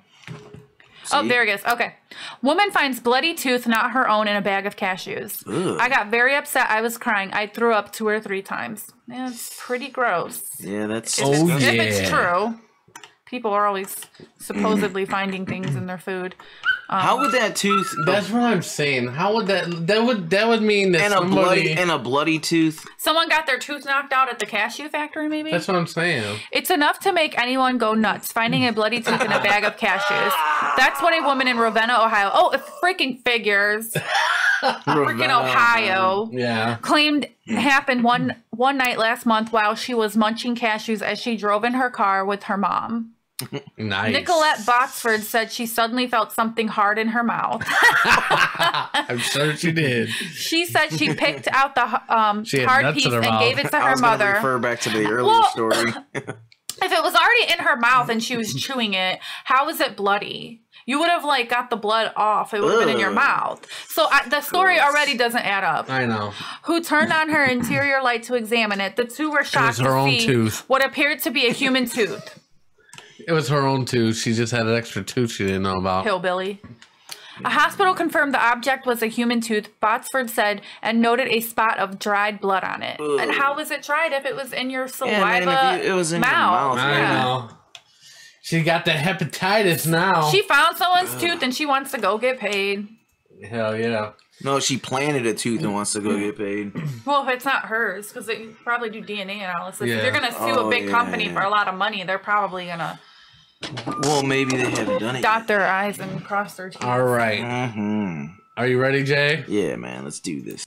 Oh, there it is. Okay. Woman finds bloody tooth not her own in a bag of cashews. Ugh. I got very upset. I was crying. I threw up 2 or 3 times. Yeah, it's pretty gross. Yeah, that's. If it's true. People are always supposedly finding things in their food. How would that tooth? That's what I'm saying. How would that would mean that and a bloody tooth? Someone got their tooth knocked out at the cashew factory, maybe? That's what I'm saying. It's enough to make anyone go nuts, finding a bloody tooth in a bag of cashews. That's what a woman in Ravenna, Ohio, it freaking figures. Freaking Ohio. Yeah. Claimed happened one night last month while she was munching cashews as she drove in her car with her mom. Nice. Nicolette Botsford said she suddenly felt something hard in her mouth. I'm sure she did. She said she picked out the hard piece and gave it to her mother. Refer back to the earlier story. If it was already in her mouth and she was chewing it, how is it bloody? You would have got the blood off. It would have been in your mouth. So the story already doesn't add up. I know. Who turned on her interior light to examine it? The two were shocked to see tooth. what appeared to be a human tooth. It was her own tooth. She just had an extra tooth she didn't know about. Hillbilly. A hospital confirmed the object was a human tooth, Botsford said, and noted a spot of dried blood on it. Ugh. And how was it dried if it was in your saliva man, it was in your mouth. I know. She got the hepatitis now. She found someone's tooth and she wants to go get paid. Hell yeah. No, she planted a tooth and wants to go get paid. Well, if it's not hers, because they probably do DNA analysis. Yeah. If you're going to sue a big company for a lot of money, they're probably going to... Well, maybe they haven't done it dot their I's and cross their T's. All right. Are you ready, Jay? Yeah, man. Let's do this.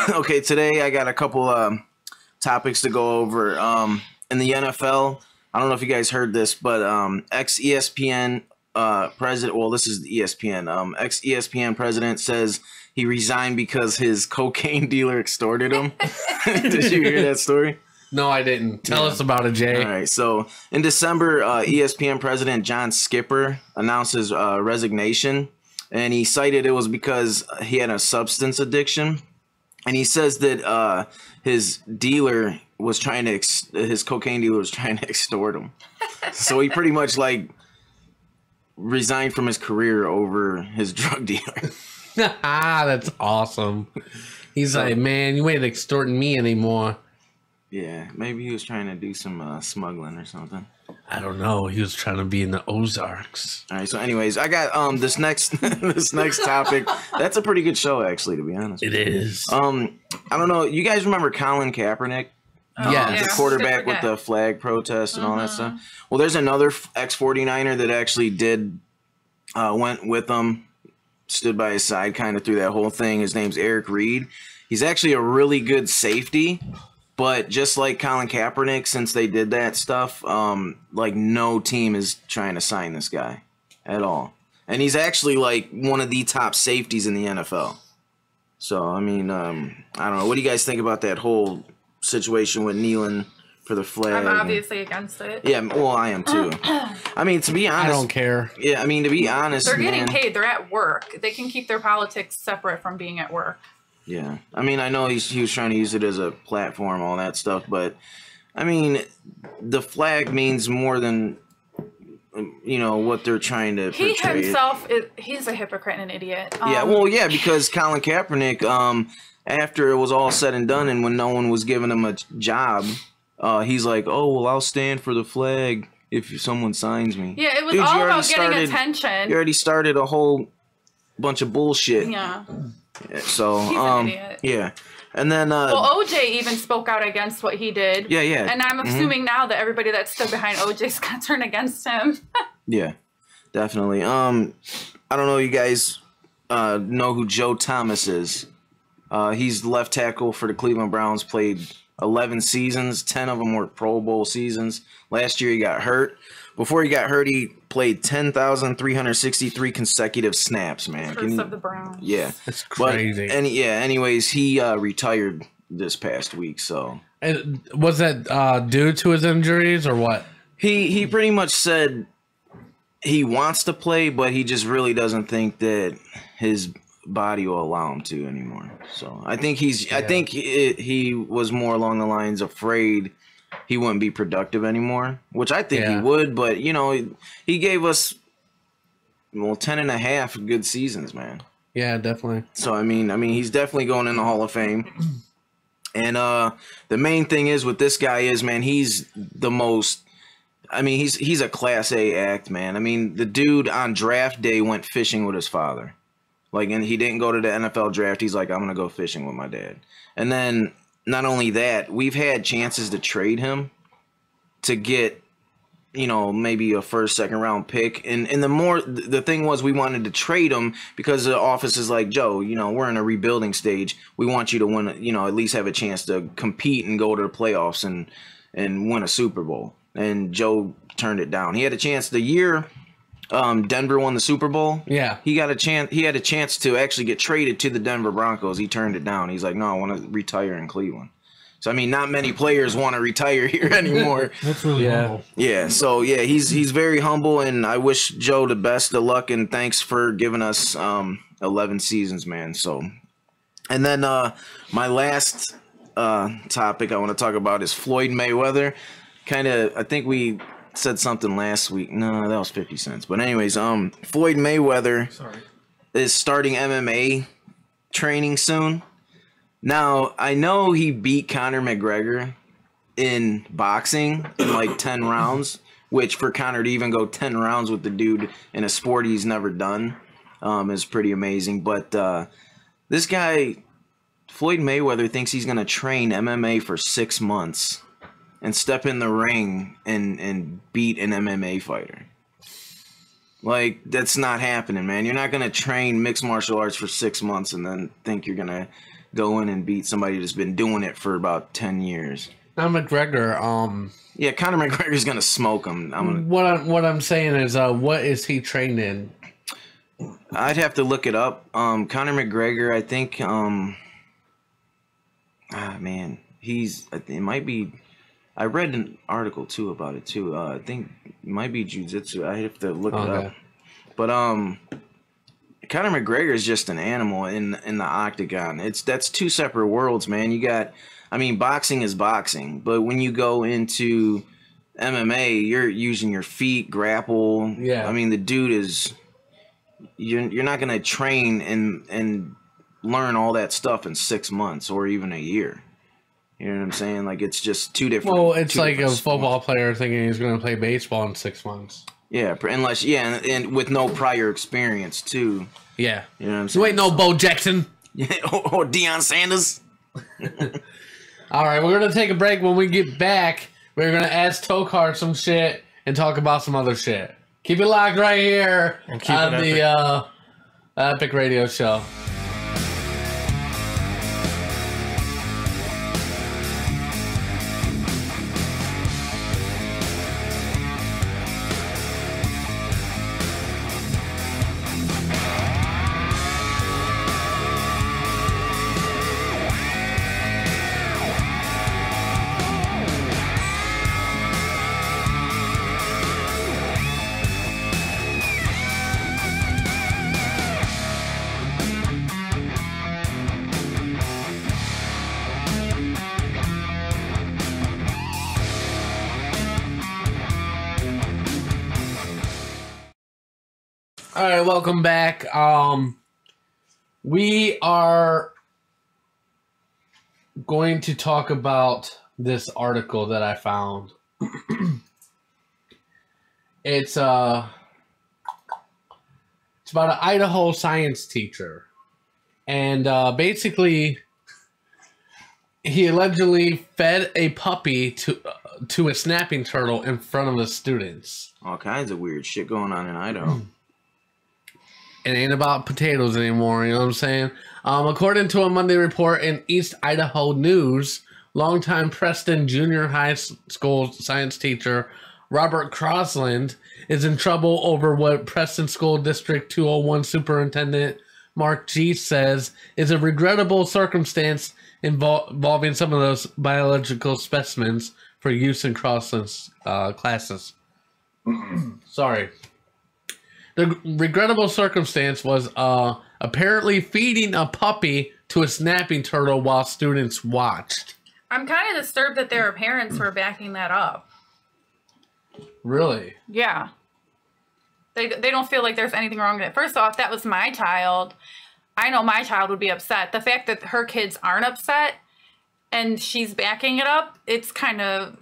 Okay, today I got a couple topics to go over. In the NFL, I don't know if you guys heard this, but ex-ESPN president, well, this is ESPN, ex-ESPN president says he resigned because his cocaine dealer extorted him. Did you hear that story? No, I didn't. Tell us about it, Jay. All right. So in December, ESPN president John Skipper announced his resignation, and he cited it was because he had a substance addiction. And he says that his dealer was trying to, his cocaine dealer was trying to extort him. So he pretty much resigned from his career over his drug dealer. That's awesome. He's like, man, you ain't extorting me anymore. Yeah, maybe he was trying to do some smuggling or something. I don't know. He was trying to be in the Ozarks. All right. So, anyways, I got this next topic. That's a pretty good show, actually, to be honest. It is. I don't know. You guys remember Colin Kaepernick? Yeah, the quarterback with the flag protest and all that stuff. Well, there's another ex-49er that actually went with him, stood by his side kind of through that whole thing. His name's Eric Reed. He's actually a really good safety. But just like Colin Kaepernick, since they did that stuff, no team is trying to sign this guy at all. And he's actually one of the top safeties in the NFL. So, I mean, I don't know. What do you guys think about that whole situation with kneeling for the flag? I'm obviously against it. Yeah, well, I am too. I mean, to be honest, I don't care. Yeah, I mean, to be honest, they're getting paid. They're at work. They can keep their politics separate from being at work. Yeah, I mean, I know he was trying to use it as a platform, all that stuff, but I mean, the flag means more than what they're trying to portray. He himself he's a hypocrite and an idiot. Because Colin Kaepernick, after it was all said and done, and when no one was giving him a job, he's like, "Oh, well, I'll stand for the flag if someone signs me." Yeah, it was all about getting attention. You already started a whole bunch of bullshit. Yeah. So, he's an idiot. Yeah. And then OJ even spoke out against what he did. Yeah, yeah. And I'm assuming now that everybody that stood behind OJ's gonna turn against him. Yeah, definitely. I don't know, you guys know who Joe Thomas is. He's the left tackle for the Cleveland Browns, played 11 seasons, 10 of them were Pro Bowl seasons. Last year he got hurt. before he got hurt, he played 10,363 consecutive snaps, man. Curse of the Browns. Yeah. That's crazy. But, anyways, he retired this past week, so. And was that due to his injuries or what? He pretty much said he wants to play, but he just really doesn't think that his body will allow him to anymore. So I think he was more along the lines afraid he wouldn't be productive anymore, which I think he would. But you know, he gave us 10.5 good seasons, man. Yeah, definitely. So I mean, he's definitely going in the Hall of Fame. And the main thing is with this guy is, man, he's the most. I mean, he's a Class A act, man. I mean, the dude on draft day went fishing with his father. Like, and he didn't go to the NFL draft. He's like, I'm going to go fishing with my dad. And then not only that, we've had chances to trade him to get, you know, maybe a first, second round pick. And the thing was, we wanted to trade him because the office is like, Joe, you know, we're in a rebuilding stage. We want you to win, you know, at least have a chance to compete and go to the playoffs and win a Super Bowl. And Joe turned it down. He had a chance the year Denver won the Super Bowl. Yeah. He had a chance to actually get traded to the Denver Broncos. He turned it down. He's like, no, I want to retire in Cleveland. So, I mean, not many players want to retire here anymore. That's really humble. Yeah, so, yeah, he's very humble, and I wish Joe the best of luck, and thanks for giving us 11 seasons, man. So, and then my last topic I want to talk about is Floyd Mayweather. I think we said something last week. No, that was 50 cents. But anyways, Floyd Mayweather is starting MMA training soon. Now, I know he beat Conor McGregor in boxing in like 10 rounds, which for Conor to even go 10 rounds with the dude in a sport he's never done is pretty amazing. But this guy, Floyd Mayweather, thinks he's going to train MMA for 6 months and step in the ring and beat an MMA fighter. Like, that's not happening, man. You're not going to train mixed martial arts for 6 months and then think you're going to go in and beat somebody that's been doing it for about 10 years. Now McGregor, yeah, Conor McGregor's going to smoke him. What I'm saying is, what is he trained in? I'd have to look it up. Conor McGregor, I think, man, it might be, I read an article too about it too. I think it might be jiu-jitsu. I have to look it up. But Conor McGregor is just an animal in the octagon. That's two separate worlds, man. You got, I mean, boxing is boxing, but when you go into MMA, you're using your feet, grapple. Yeah. I mean, the dude is, you're not gonna train and learn all that stuff in 6 months or even a year. You know what I'm saying? Like, it's just two different. Well, it's like a football player thinking he's going to play baseball in 6 months. Yeah, unless and with no prior experience too. Yeah, you know what I'm saying. You ain't no Bo Jackson. or Deion Sanders. All right, we're gonna take a break. When we get back, we're gonna ask Tokar some shit and talk about some other shit. Keep it locked right here on the Epic Radio Show. All right, welcome back. We are going to talk about this article that I found. It's about an Idaho science teacher, and basically, he allegedly fed a puppy to a snapping turtle in front of the students. All kinds of weird shit going on in Idaho. It ain't about potatoes anymore, you know what I'm saying? According to a Monday report in East Idaho News, longtime Preston Junior High School science teacher Robert Crossland, is in trouble over what Preston School District 201 Superintendent Mark G. says is a regrettable circumstance involving some of those biological specimens for use in Crossland's classes. Sorry. The regrettable circumstance was apparently feeding a puppy to a snapping turtle while students watched. I'm kind of disturbed that their parents were backing that up. Really? Yeah. They don't feel like there's anything wrong with it. First off, that was my child. I know my child would be upset. The fact that her kids aren't upset and she's backing it up, it's kind of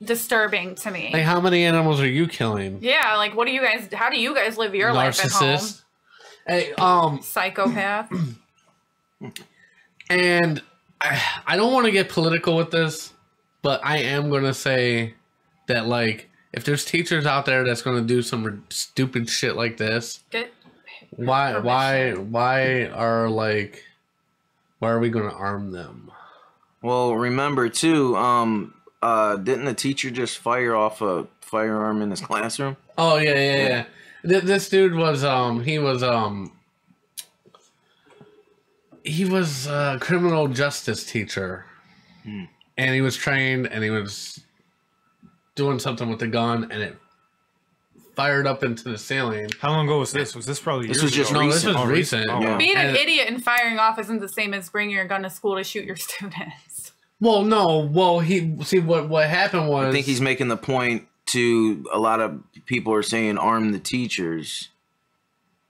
disturbing to me. Like, how many animals are you killing? Yeah, like, what do you guys, how do you guys live your life at home? Hey, psychopath. And I don't want to get political with this, but I am going to say that, like, if there's teachers out there that's going to do some stupid shit like this, why are we going to arm them? Well, remember too, didn't the teacher just fire off a firearm in his classroom? Oh yeah. This dude was he was a criminal justice teacher, and he was trained, and he was doing something with the gun, and it fired up into the ceiling. How long ago was this? Was this probably this years was just ago? recent? No, this was recent. Oh, Yeah. Being an idiot and firing off isn't the same as bringing your gun to school to shoot your students. Well, no. Well, what happened was, I think he's making the point to a lot of people are saying arm the teachers,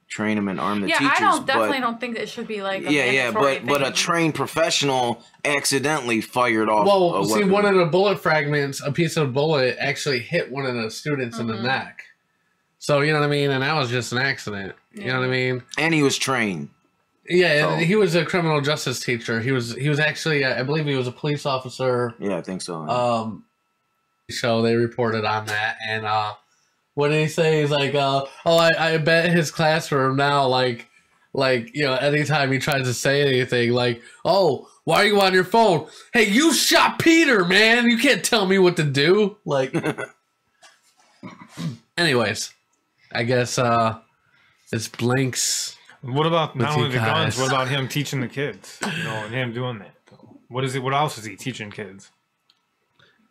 train them and arm the teachers. I definitely don't think it should be like a but a trained professional accidentally fired off. Well, a see, weapon. one of the bullet fragments, a piece of bullet, actually hit one of the students in the neck. So you know what I mean, and that was just an accident. You know what I mean? And he was trained. Yeah, he was a criminal justice teacher. He was actually, I believe, he was a police officer. Yeah, I think so. So they reported on that, and what did he say? He's like, I bet his classroom now, like you know, anytime he tries to say anything, like, oh, why are you on your phone? Hey, you shot Peter, man. You can't tell me what to do. Like, anyways, I guess it's Blinks. What about not only the guns? guys. What about him teaching the kids? You know, and him doing that. What is it? What else is he teaching kids?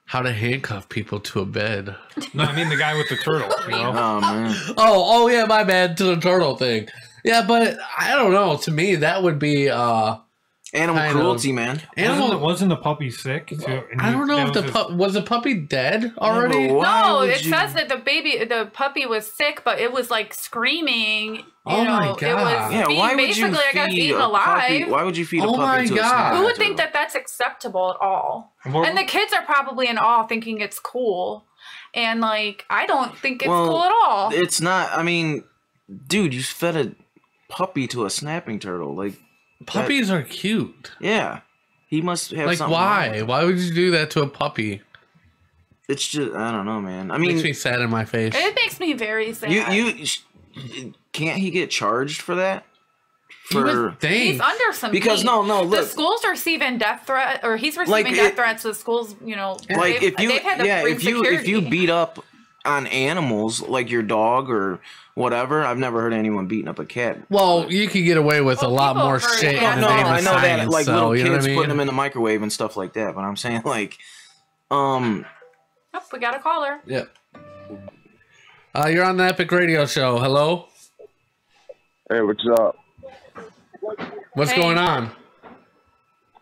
How to handcuff people to a bed. No, I mean the guy with the turtle. You know? Oh man. Oh yeah, my bad, to the turtle thing. Yeah, but I don't know. To me, that would be animal cruelty, man. Wasn't the puppy sick? I don't know if was the puppy dead already. No, it says that the puppy was sick, but it was like screaming. You know, my God. It was why would you basically, I guess, feed eaten a alive. puppy? Why would you feed a Oh puppy my to a God. snapping Who would turtle? think that that's acceptable at all? And the kids are probably in awe, thinking it's cool. And like, I don't think it's cool at all. It's not. I mean, dude, you fed a puppy to a snapping turtle. Like, Puppies are cute. Yeah, he must have. Like, something why? wrong. Why would you do that to a puppy? It's just, I don't know, man. I mean, Makes me sad in my face. It makes me very sad. Can't he get charged for that? You would think. He's under some Because heat. no, the look. schools are receiving death threat, or he's receiving Like, death threats. The schools, you know, Like they've had to bring if you security. beat up on animals like your dog or whatever, I've never heard anyone beating up a cat. Well, you could get away with a lot more shit. No, in the name of I know that, science, like so, little you kids know what I mean? putting them in the microwave and stuff like that. But I'm saying, like, Oh, we got a caller. Yep. You're on the Epic Radio Show. Hello. Hey, what's up? What's going on?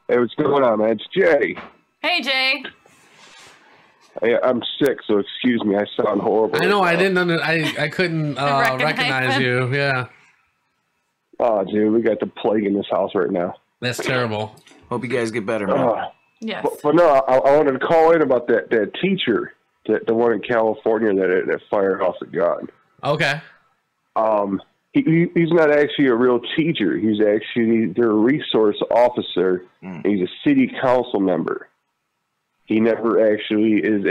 Hey, what's going on, man? It's Jay. Hey, Jay. Hey, I'm sick, so excuse me. I sound horrible. I know. I didn't. I couldn't recognize you. Yeah. Oh, dude, we got the plague in this house right now. That's terrible. Hope you guys get better, man. Yes. But no, I wanted to call in about that teacher, the one in California that fired off the gun. Okay. He's not actually a real teacher. He's actually their resource officer. He's a city council member. He never actually is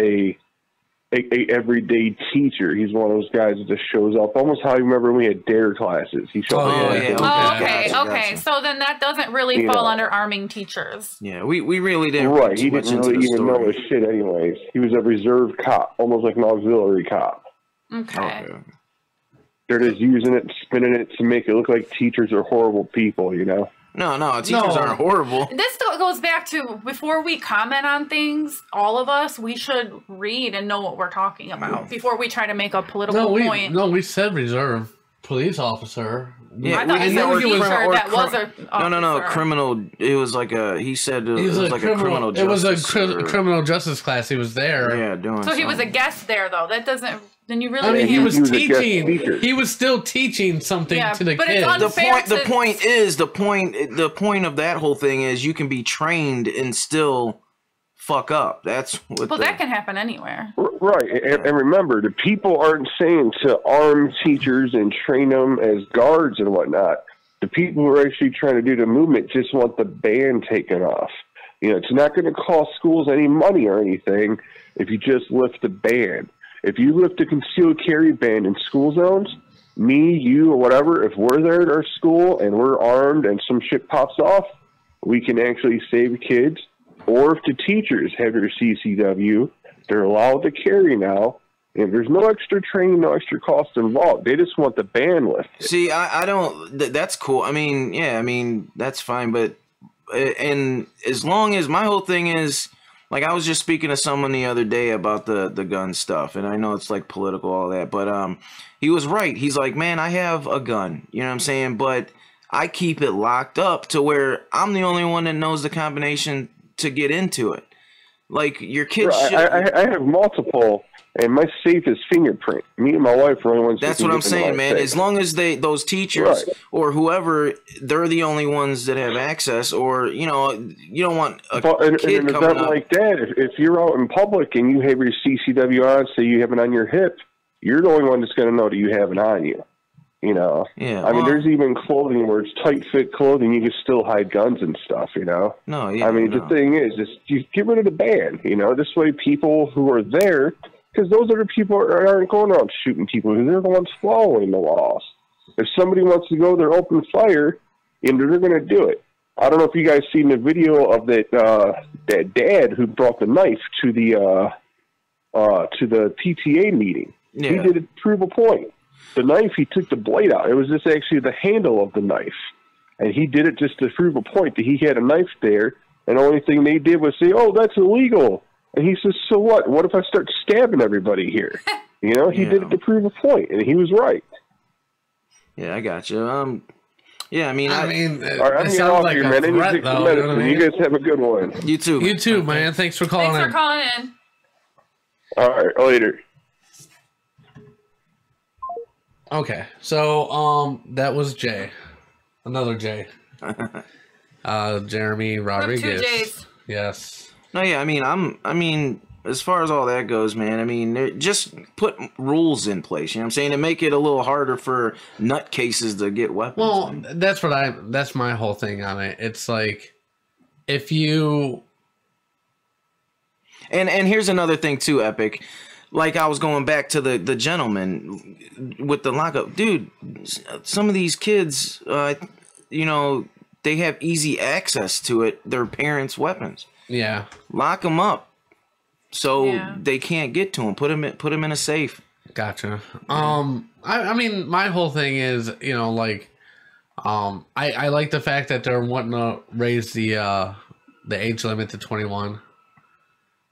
a everyday teacher. He's one of those guys that just shows up, almost how you remember when we had DARE classes. He showed up. Okay. Gotcha. So then that doesn't really fall under arming teachers. Yeah, we really didn't. Right, he didn't really even know his shit anyways. He was a reserve cop, almost like an auxiliary cop. Okay. They're just using it, spinning it to make it look like teachers are horrible people, you know? No, teachers aren't horrible. This goes back to, before we comment on things, all of us, we should read and know what we're talking about before we try to make a political point. No, we said reserve police officer. Yeah, I thought you said teacher that was a no, criminal. It was like he said it was like a criminal justice. It was a criminal justice class. He was there. Yeah, doing So he was a guest there, though. That doesn't... Then you really... I mean, he was teaching. He was still teaching something to the kids. The point of that whole thing is you can be trained and still fuck up. That's what. Well, that can happen anywhere. Right, and remember, the people aren't saying to arm teachers and train them as guards and whatnot. The people who are actually trying to do the movement just want the ban taken off. You know, it's not going to cost schools any money or anything if you just lift the ban. If you lift the concealed carry ban in school zones, me, you, or whatever, if we're there at our school and we're armed and some shit pops off, we can actually save kids. Or if the teachers have their CCW, they're allowed to carry now, and there's no extra training, no extra cost involved. They just want the ban lifted. See, I don't... That's cool. I mean, that's fine, but... And as long as... My whole thing is... Like, I was just speaking to someone the other day about the gun stuff, and I know it's, like, political, all that, but he was right. He's like, man, I have a gun, you know what I'm saying? But I keep it locked up to where I'm the only one that knows the combination to get into it. Like, your kids should... I have multiple, and my safe is fingerprint. Me and my wife are the only ones... That's what I'm saying, man. As long as those teachers or whoever, they're the only ones that have access, or, you know, you don't want a kid coming up. Like that, if you're out in public and you have your CCW on, say you have it on your hip, you're the only one that's going to know that you have it on you. You know? Yeah. I mean, there's even clothing where it's tight-fit clothing. You can still hide guns and stuff, you know? No, yeah. I mean, the thing is, you get rid of the ban, you know? This way people who are there... Because those other people aren't going around shooting people. They're the ones following the laws. If somebody wants to go there, open fire, they're going to do it. I don't know if you guys seen the video of that dad who brought the knife to the PTA meeting. Yeah. He did it to prove a point. The knife, he took the blade out. It was just actually the handle of the knife. And he did it just to prove a point that he had a knife there. And the only thing they did was say, oh, that's illegal. And he says, so what? What if I start stabbing everybody here? You know, he did it to prove a point, and he was right. Yeah, I got you. Yeah, I mean, all right, I'm getting off here, man. You guys have a good one. You too. You too, man. Thanks for calling in. Thanks for calling in. All right, later. Okay, so that was Jay, another Jay, Jeremy Rodriguez. 2 J's. Yes. No, yeah, I mean, as far as all that goes, man, I mean, just put rules in place, you know what I'm saying, to make it a little harder for nutcases to get weapons. Well, that's my whole thing on it. It's like, if you... And here's another thing too, Epic. Like, I was going back to the gentleman with the lockup. Dude, some of these kids, you know, they have easy access to it, their parents' weapons. Yeah. Lock them up so they can't get to them. Put them in a safe. Gotcha. I mean, my whole thing is, you know, like, I like the fact that they're wanting to raise the age limit to 21.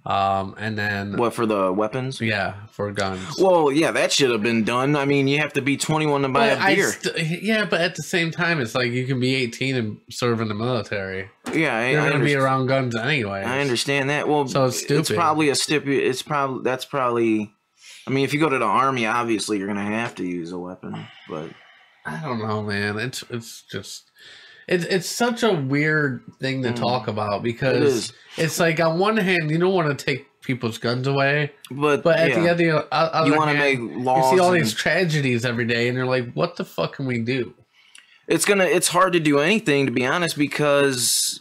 And then what, for the weapons? Yeah, for guns. Well, yeah, that should have been done. I mean, you have to be 21 to buy a beer. Yeah, but at the same time, it's like you can be 18 and serve in the military. Yeah, you're gonna be around guns anyway. I understand that. Well, so it's stupid. It's probably that's probably. I mean, if you go to the army, obviously you're gonna have to use a weapon. But I don't know, man. It's just. It's such a weird thing to talk about, because it's like, on one hand, you don't want to take people's guns away, but at the other you want to make laws. You see all these tragedies every day, and you're like, what the fuck can we do? It's hard to do anything, to be honest, because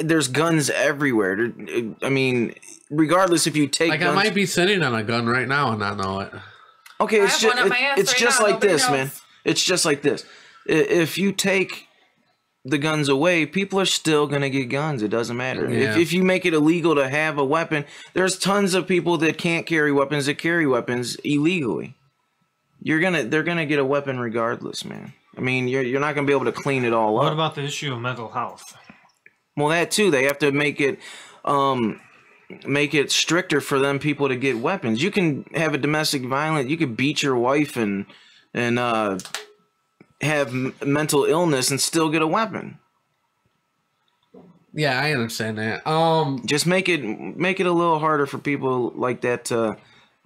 there's guns everywhere. I mean, regardless if you take like guns, I might be sitting on a gun right now and not know it. Okay, it's just right just now. like Nobody this, knows. man. It's just like this. If you take the guns away, people are still gonna get guns. It doesn't matter. Yeah. If you make it illegal to have a weapon, there's tons of people that can't carry weapons that carry weapons illegally. They're gonna get a weapon regardless, man. I mean, you're not gonna be able to clean it all up. What about the issue of mental health? Well, that too. They have to make it stricter for them people to get weapons. You can have a domestic violence. You could beat your wife and have mental illness and still get a weapon. Yeah, I understand that. Just make it a little harder for people like that to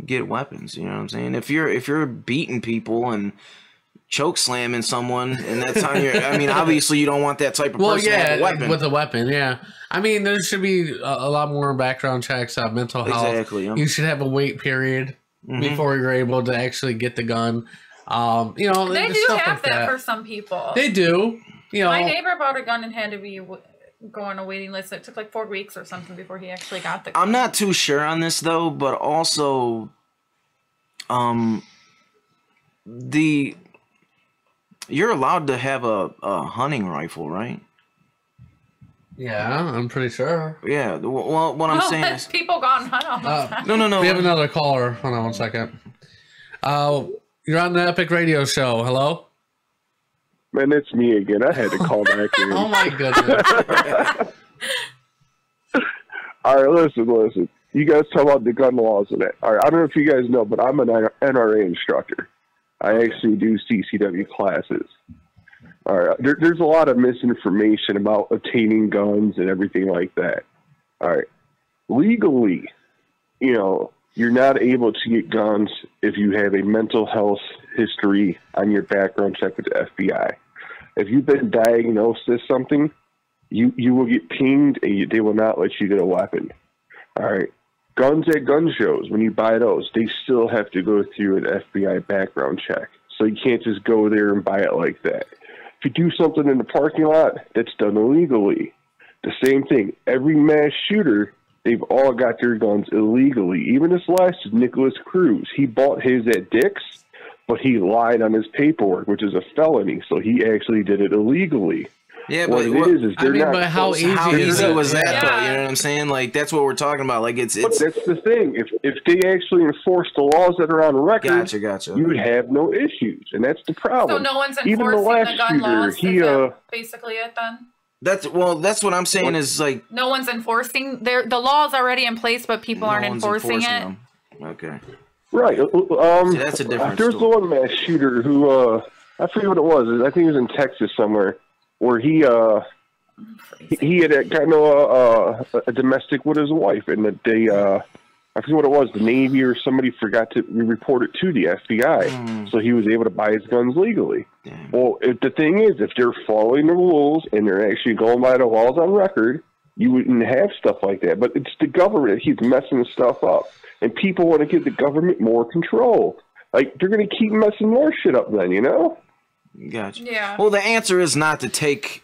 get weapons. You know what I'm saying? If you're beating people and choke slamming someone and that's on your, I mean, obviously you don't want that type of person to have a weapon. With a weapon, yeah. I mean, there should be a lot more background checks on mental health. Exactly. Yeah. You should have a wait period before you're able to actually get the gun. You know, They do stuff have like that for some people. They do. You know, My neighbor bought a gun and had to be go on a waiting list. It took like 4 weeks or something before he actually got the gun. I'm not too sure on this though, but also, you're allowed to have a hunting rifle, right? Yeah, I'm pretty sure. Yeah. Well, what I'm saying is, people go and hunt all the time. No. We have another caller. Hold on one second. You're on the Epic Radio Show. Hello? Man, it's me again. I had to call back in. Oh, my goodness. All right, listen. You guys talk about the gun laws and that. All right, I don't know if you guys know, but I'm an NRA instructor. I actually do CCW classes. All right, there's a lot of misinformation about obtaining guns and everything like that. All right, legally, you know, you're not able to get guns if you have a mental health history on your background check with the FBI. If you've been diagnosed as something, you will get pinged and they will not let you get a weapon. All right. Guns at gun shows, when you buy those, they still have to go through an FBI background check. So you can't just go there and buy it like that. If you do something in the parking lot, that's done illegally. The same thing. Every mass shooter, they've all got their guns illegally. Even this last Nicholas Cruz, he bought his at Dick's, but he lied on his paperwork, which is a felony. So he actually did it illegally. Yeah, what but it is they're not. but how easy was that though? You know what I'm saying? Like that's what we're talking about. Like it's. But that's the thing. If they actually enforce the laws that are on record, gotcha. you would have no issues, and that's the problem. So no one's Even enforcing the gun laws. he is that basically it then? That's what I'm saying is like no one's enforcing the law's already in place, but people aren't enforcing it. Them. Okay. Right. See, that's a different There's the one mass shooter who I forget what it was. I think it was in Texas somewhere, where he had gotten a domestic with his wife, and that they I forget what it was, the Navy or somebody forgot to report it to the FBI, so he was able to buy his guns legally. Well, the thing is, if they're following the rules and they're actually going by the laws on record, you wouldn't have stuff like that. But it's the government that keeps messing stuff up, and people want to give the government more control. Like, they're going to keep messing more shit up then, you know? Gotcha. Yeah. Well, the answer is not to take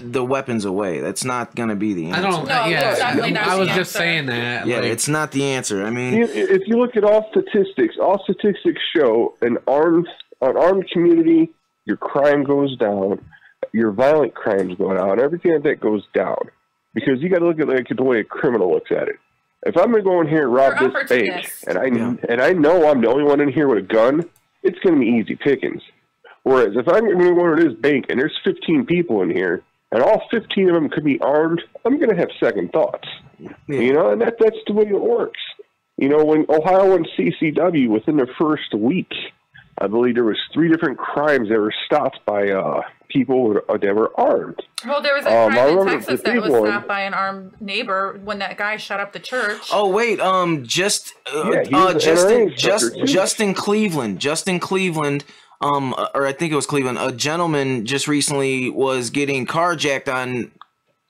the weapons away. That's not going to be the answer. I don't. No, yeah, it's definitely not I was the just answer. saying that. Yeah, like, it's not the answer. I mean, If you look at all statistics show an armed community, your crime goes down, your violent crimes go down, everything like that goes down. Because you got to look at like the way a criminal looks at it. If I'm going to go in here and rob You're this bank, opportunist. and I know I'm the only one in here with a gun, it's going to be easy pickings. Whereas if I'm going to go into this bank and there's 15 people in here, and all 15 of them could be armed, I'm going to have second thoughts. Yeah. You know, and that's the way it works. You know, when Ohio went CCW, within the first week, I believe there was 3 different crimes that were stopped by people that were armed. Well, there was a crime in remember Texas the that was big one. stopped by an armed neighbor when that guy shut up the church. oh wait, just in Cleveland, or I think it was Cleveland, a gentleman just recently was getting carjacked on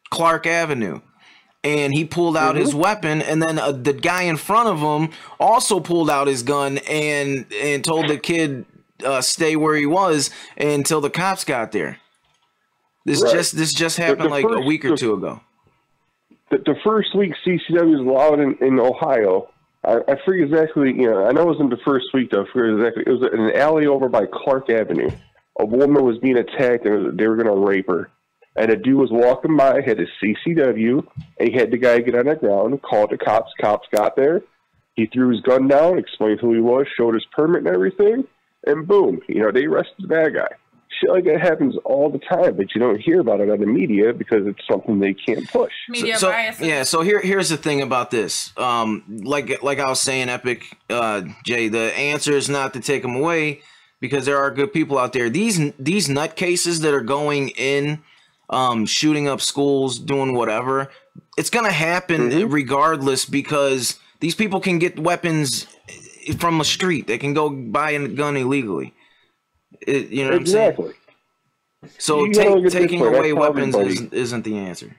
Clark Avenue. And he pulled out his weapon, and then the guy in front of him also pulled out his gun and told the kid stay where he was until the cops got there. This just happened like a week or two ago. the first week CCW was allowed in Ohio. I forget exactly, I know it wasn't the first week, though. I forget exactly. It was in an alley over by Clark Avenue. A woman was being attacked, and they were going to rape her. And a dude was walking by, had a CCW, and he had the guy get on the ground, called the cops. Cops got there. He threw his gun down, explained who he was, showed his permit and everything, and boom, they arrested the bad guy. Shit like that happens all the time, but you don't hear about it on the media because it's something they can't push. Media bias. Yeah, so here's the thing about this. Like I was saying, Epic, Jay, the answer is not to take them away because there are good people out there. These nutcases that are going in, shooting up schools, doing whatever, it's gonna happen regardless because these people can get weapons from the street. They can go buy a gun illegally. You know what I'm saying? So taking away weapons isn't the answer.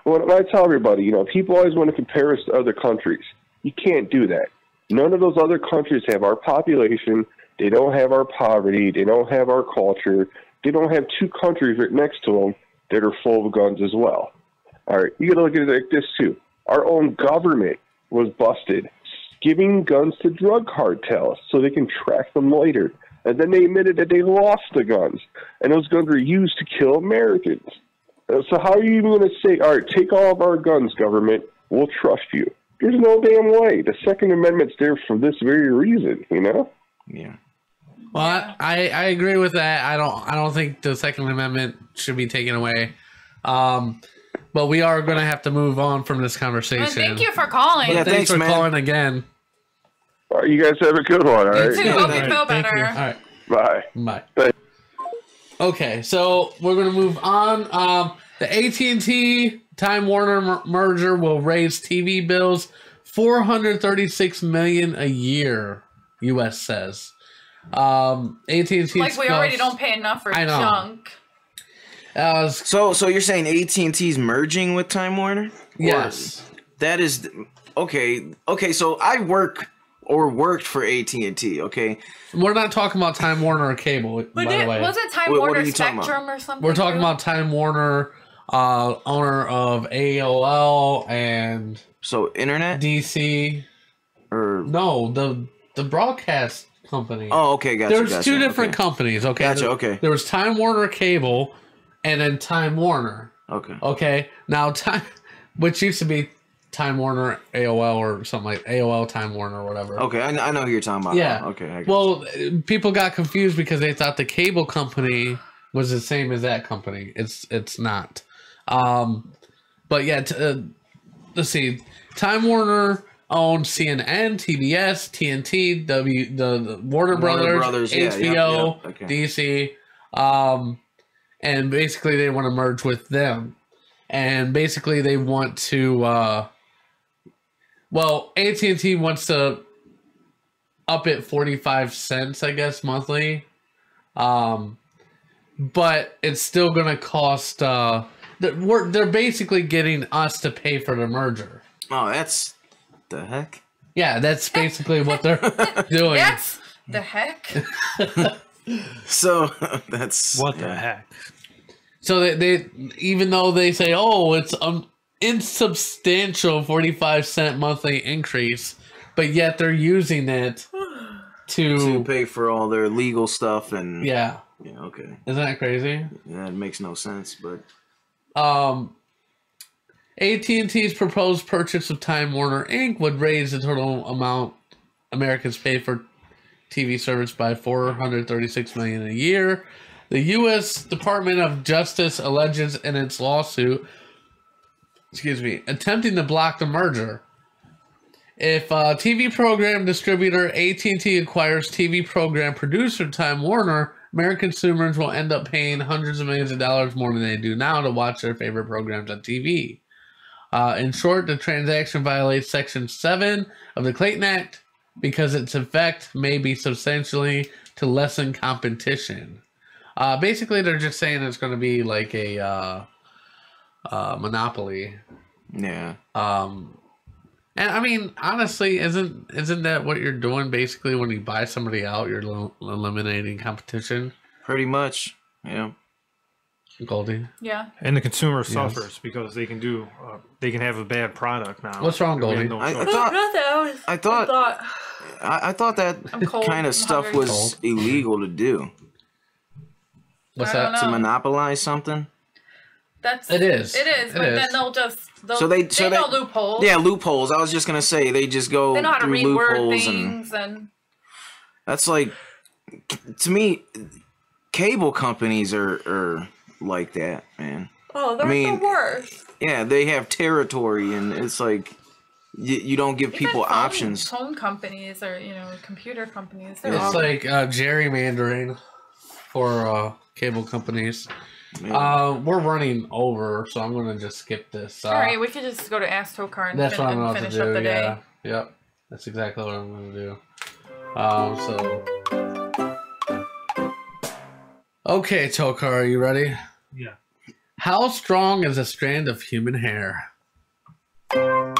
Well, I tell everybody, people always want to compare us to other countries. You can't do that. None of those other countries have our population. They don't have our poverty. They don't have our culture. They don't have two countries right next to them that are full of guns as well. All right, you got to look at it like this too. Our own government was busted giving guns to drug cartels so they can track them later. And then they admitted that they lost the guns, and those guns were used to kill Americans. So how are you even going to say, all right, take all of our guns, government, we'll trust you? There's no damn way. The Second Amendment's there for this very reason, Yeah. Well, I agree with that. I don't think the Second Amendment should be taken away. But we are going to have to move on from this conversation. Thank you for calling. Yeah, thanks for calling again. All right, you guys have a good one, all right? You too. Hope you feel better. All right. Bye. Bye. Bye. Okay, so we're going to move on. The AT&T Time Warner merger will raise TV bills $436 million a year, U.S. says. AT&T like we already don't pay enough for junk. So you're saying AT&T's merging with Time Warner? Yes. That is okay. So I worked for AT&T. Okay, we're not talking about Time Warner or cable. By the way, was it Time Warner Spectrum or something? We're talking about Time Warner, owner of AOL and internet DC, or no the broadcast company. Oh, okay, gotcha. There's two different companies. Okay, gotcha. Okay, there was Time Warner Cable, and then Time Warner. Okay. Now which used to be Time Warner AOL or something like AOL Time Warner or whatever. Okay, I know who you're talking about. Yeah. Okay. Well, people got confused because they thought the cable company was the same as that company. It's not. But yeah, let's see. Time Warner owned CNN, TBS, TNT, the Warner Brothers, HBO, DC, and basically they want to merge with them, and basically they want to. Well, AT&T wants to up it 45 cents, I guess, monthly. But it's still going to cost... they're basically getting us to pay for the merger. Oh, that's... the heck? Yeah, that's basically what they're doing. That's the heck? So, that's... What the heck? So they even though they say, oh, it's insubstantial 45-cent monthly increase, but yet they're using it to pay for all their legal stuff and okay. Isn't that crazy? Yeah, it makes no sense, but AT&T's proposed purchase of Time Warner Inc. would raise the total amount Americans pay for TV service by $436 million a year. The U.S. Department of Justice alleges in its lawsuit, attempting to block the merger. If TV program distributor AT&T acquires TV program producer Time Warner, American consumers will end up paying hundreds of millions of dollars more than they do now to watch their favorite programs on TV. In short, the transaction violates Section 7 of the Clayton Act because its effect may be substantially to lessen competition. Basically, they're just saying it's going to be like a monopoly. Yeah. And I mean, honestly, isn't that what you're doing? Basically, when you buy somebody out, you're eliminating competition. Pretty much, yeah. Goldie. Yeah. And the consumer suffers because they can have a bad product now. What's wrong, Goldie? I thought that kind of stuff was illegal to do. What's that? To monopolize something? It is. But then they'll they know loopholes. Yeah, loopholes. I was just gonna say they just go They know how to through reword loopholes things and that's like, to me, cable companies are like that, man. oh, they're the worst. Yeah, they have territory, and it's like you don't give people options. Phone companies or computer companies. It's like gerrymandering for cable companies. We're running over, so I'm gonna just skip this. All right, we could just go to Ask Tokar and, that's what I'm finish to do, up the day. Yep, that's exactly what I'm gonna do. Okay, Tokar, are you ready? Yeah. How strong is a strand of human hair? I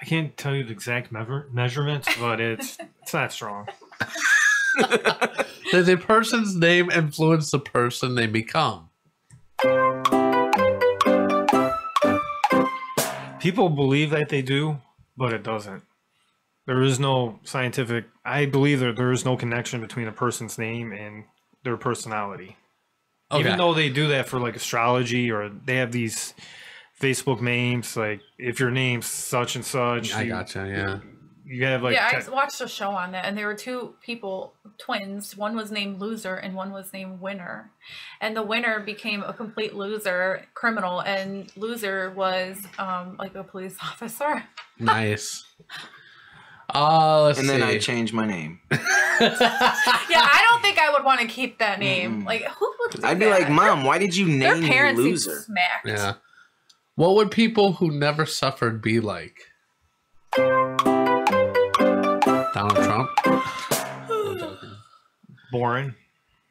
can't tell you the exact measurements, but it's not strong. Does a person's name influence the person they become? People believe that they do, but it doesn't. There is no scientific... I believe that there is no connection between a person's name and their personality. Okay. Even though they do that for like astrology, or they have these Facebook memes, like if your name's such and such. I gotcha, yeah. You have like... I watched a show on that, and there were two people, twins. One was named Loser, and one was named Winner. And the winner became a complete loser, criminal, and Loser was like a police officer. Nice. Let's see. Then I changed my name. Yeah, I don't think I would want to keep that name. Like, who would do I'd be like, Mom, why did you name me parents Loser? Smacked. Yeah. What would people who never suffered be like? Donald Trump? Boring.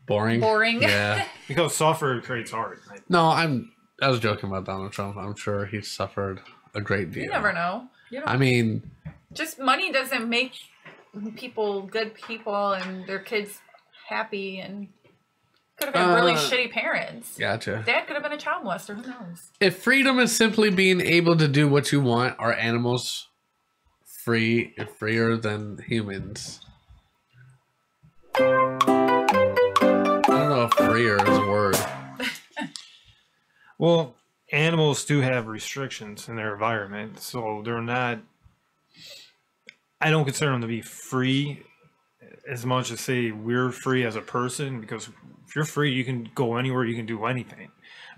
Boring. Yeah. Because suffer creates art. No, I was joking about Donald Trump. I'm sure he's suffered a great deal. You never know. I mean, just money doesn't make people good people and their kids happy, and could have been really shitty parents. Gotcha. Dad could have been a child molester. Who knows? If freedom is simply being able to do what you want, are animals freer than humans? I don't know if freer is a word. Well, animals do have restrictions in their environment, so they're not... I don't consider them to be free as much as say we're free as a person, because if you're free, you can go anywhere, you can do anything.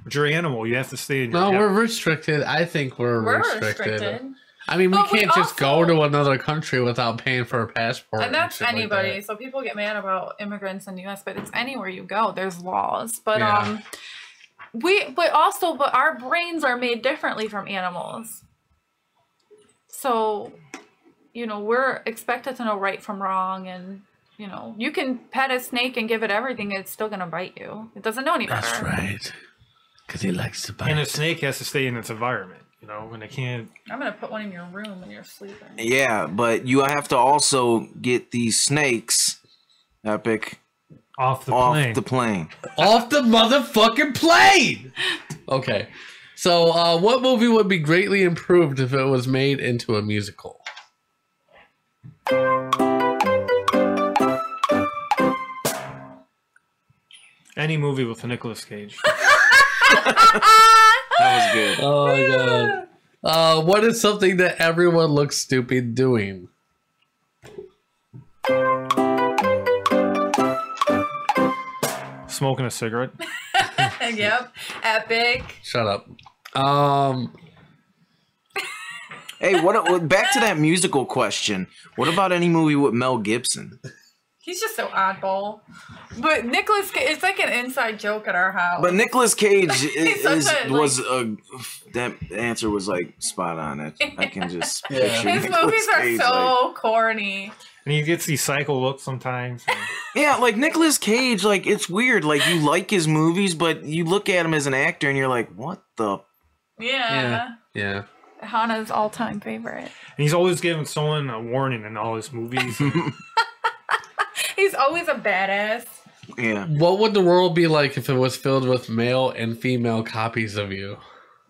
But you're an animal, you have to stay in your... No, we're restricted. I think we're restricted. I mean, we can't just go to another country without paying for a passport. And that's anybody. Like that. So people get mad about immigrants in the U.S., but it's anywhere you go. There's laws. But but our brains are made differently from animals. So, we're expected to know right from wrong, and you can pet a snake and give it everything, it's still gonna bite you. It doesn't know any better. That's right. Because he likes to bite. And a snake has to stay in its environment, and it can't... I'm gonna put one in your room when you're sleeping. Yeah, but you have to also get these snakes, Epic, off the plane. Off the motherfucking plane! Okay. So, what movie would be greatly improved if it was made into a musical? Any movie with Nicolas Cage. That was good. Oh my god. What is something that everyone looks stupid doing? Smoking a cigarette. Yep. Epic. Shut up. Hey, back to that musical question. What about any movie with Mel Gibson? He's just so oddball. But Nicolas Cage, it's like an inside joke at our house. But Nicolas Cage that answer was like spot on. I can just picture his Nicolas movies are Cage, so corny. And he gets these psycho looks sometimes. Yeah, like Nicolas Cage, like it's weird. Like you like his movies, but you look at him as an actor and you're like, what the? Yeah. Hannah's all-time favorite. And he's always giving someone a warning in all his movies. He's always a badass. Yeah. What would the world be like if it was filled with male and female copies of you?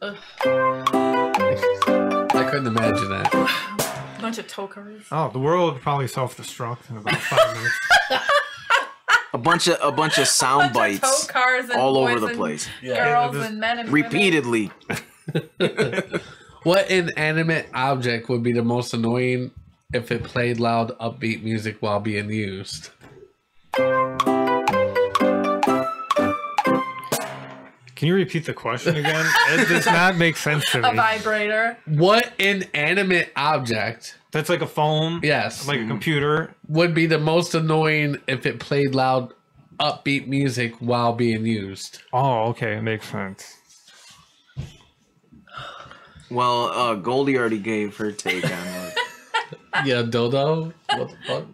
Ugh. I couldn't imagine that. Bunch of Tokars. Oh, the world would probably self-destruct in about 5 minutes. A bunch of sound bites Tokars and all over boys the and place. girls and men and repeatedly. What inanimate object would be the most annoying if it played loud, upbeat music while being used? Can you repeat the question again? It does not make sense to me. A vibrator. What inanimate object? That's like a phone. Yes. Like a computer. Would be the most annoying if it played loud, upbeat music while being used. Oh, okay. It makes sense. Well, Goldie already gave her take on it. Yeah, dodo? What the fuck?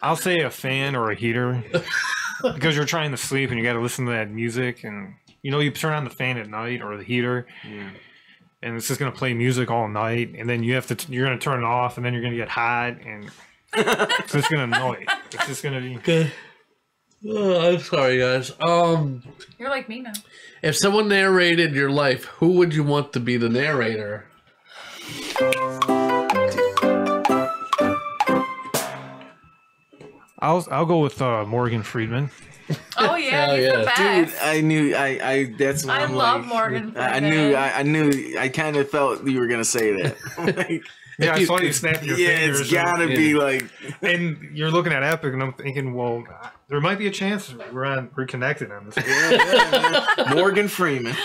I'll say a fan or a heater. Because you're trying to sleep and you got to listen to that music. And, you know, you turn on the fan at night or the heater. Yeah. And it's just going to play music all night. And then you're going to turn it off. And then you're going to get hot. And it's just going to annoy. It's just going to be... Okay. Oh, I'm sorry, guys. You're like me now. If someone narrated your life, who would you want to be the narrator? I'll go with Morgan Freeman. Oh yeah, he's the best. Dude, I knew that's what I I'm love like, Morgan Freeman. I knew I kind of felt you were gonna say that. Like, Yeah, I saw you snap your fingers. It's gotta be like... And you're looking at Epic, and I'm thinking, well, there might be a chance we're connected on this. Morgan Freeman.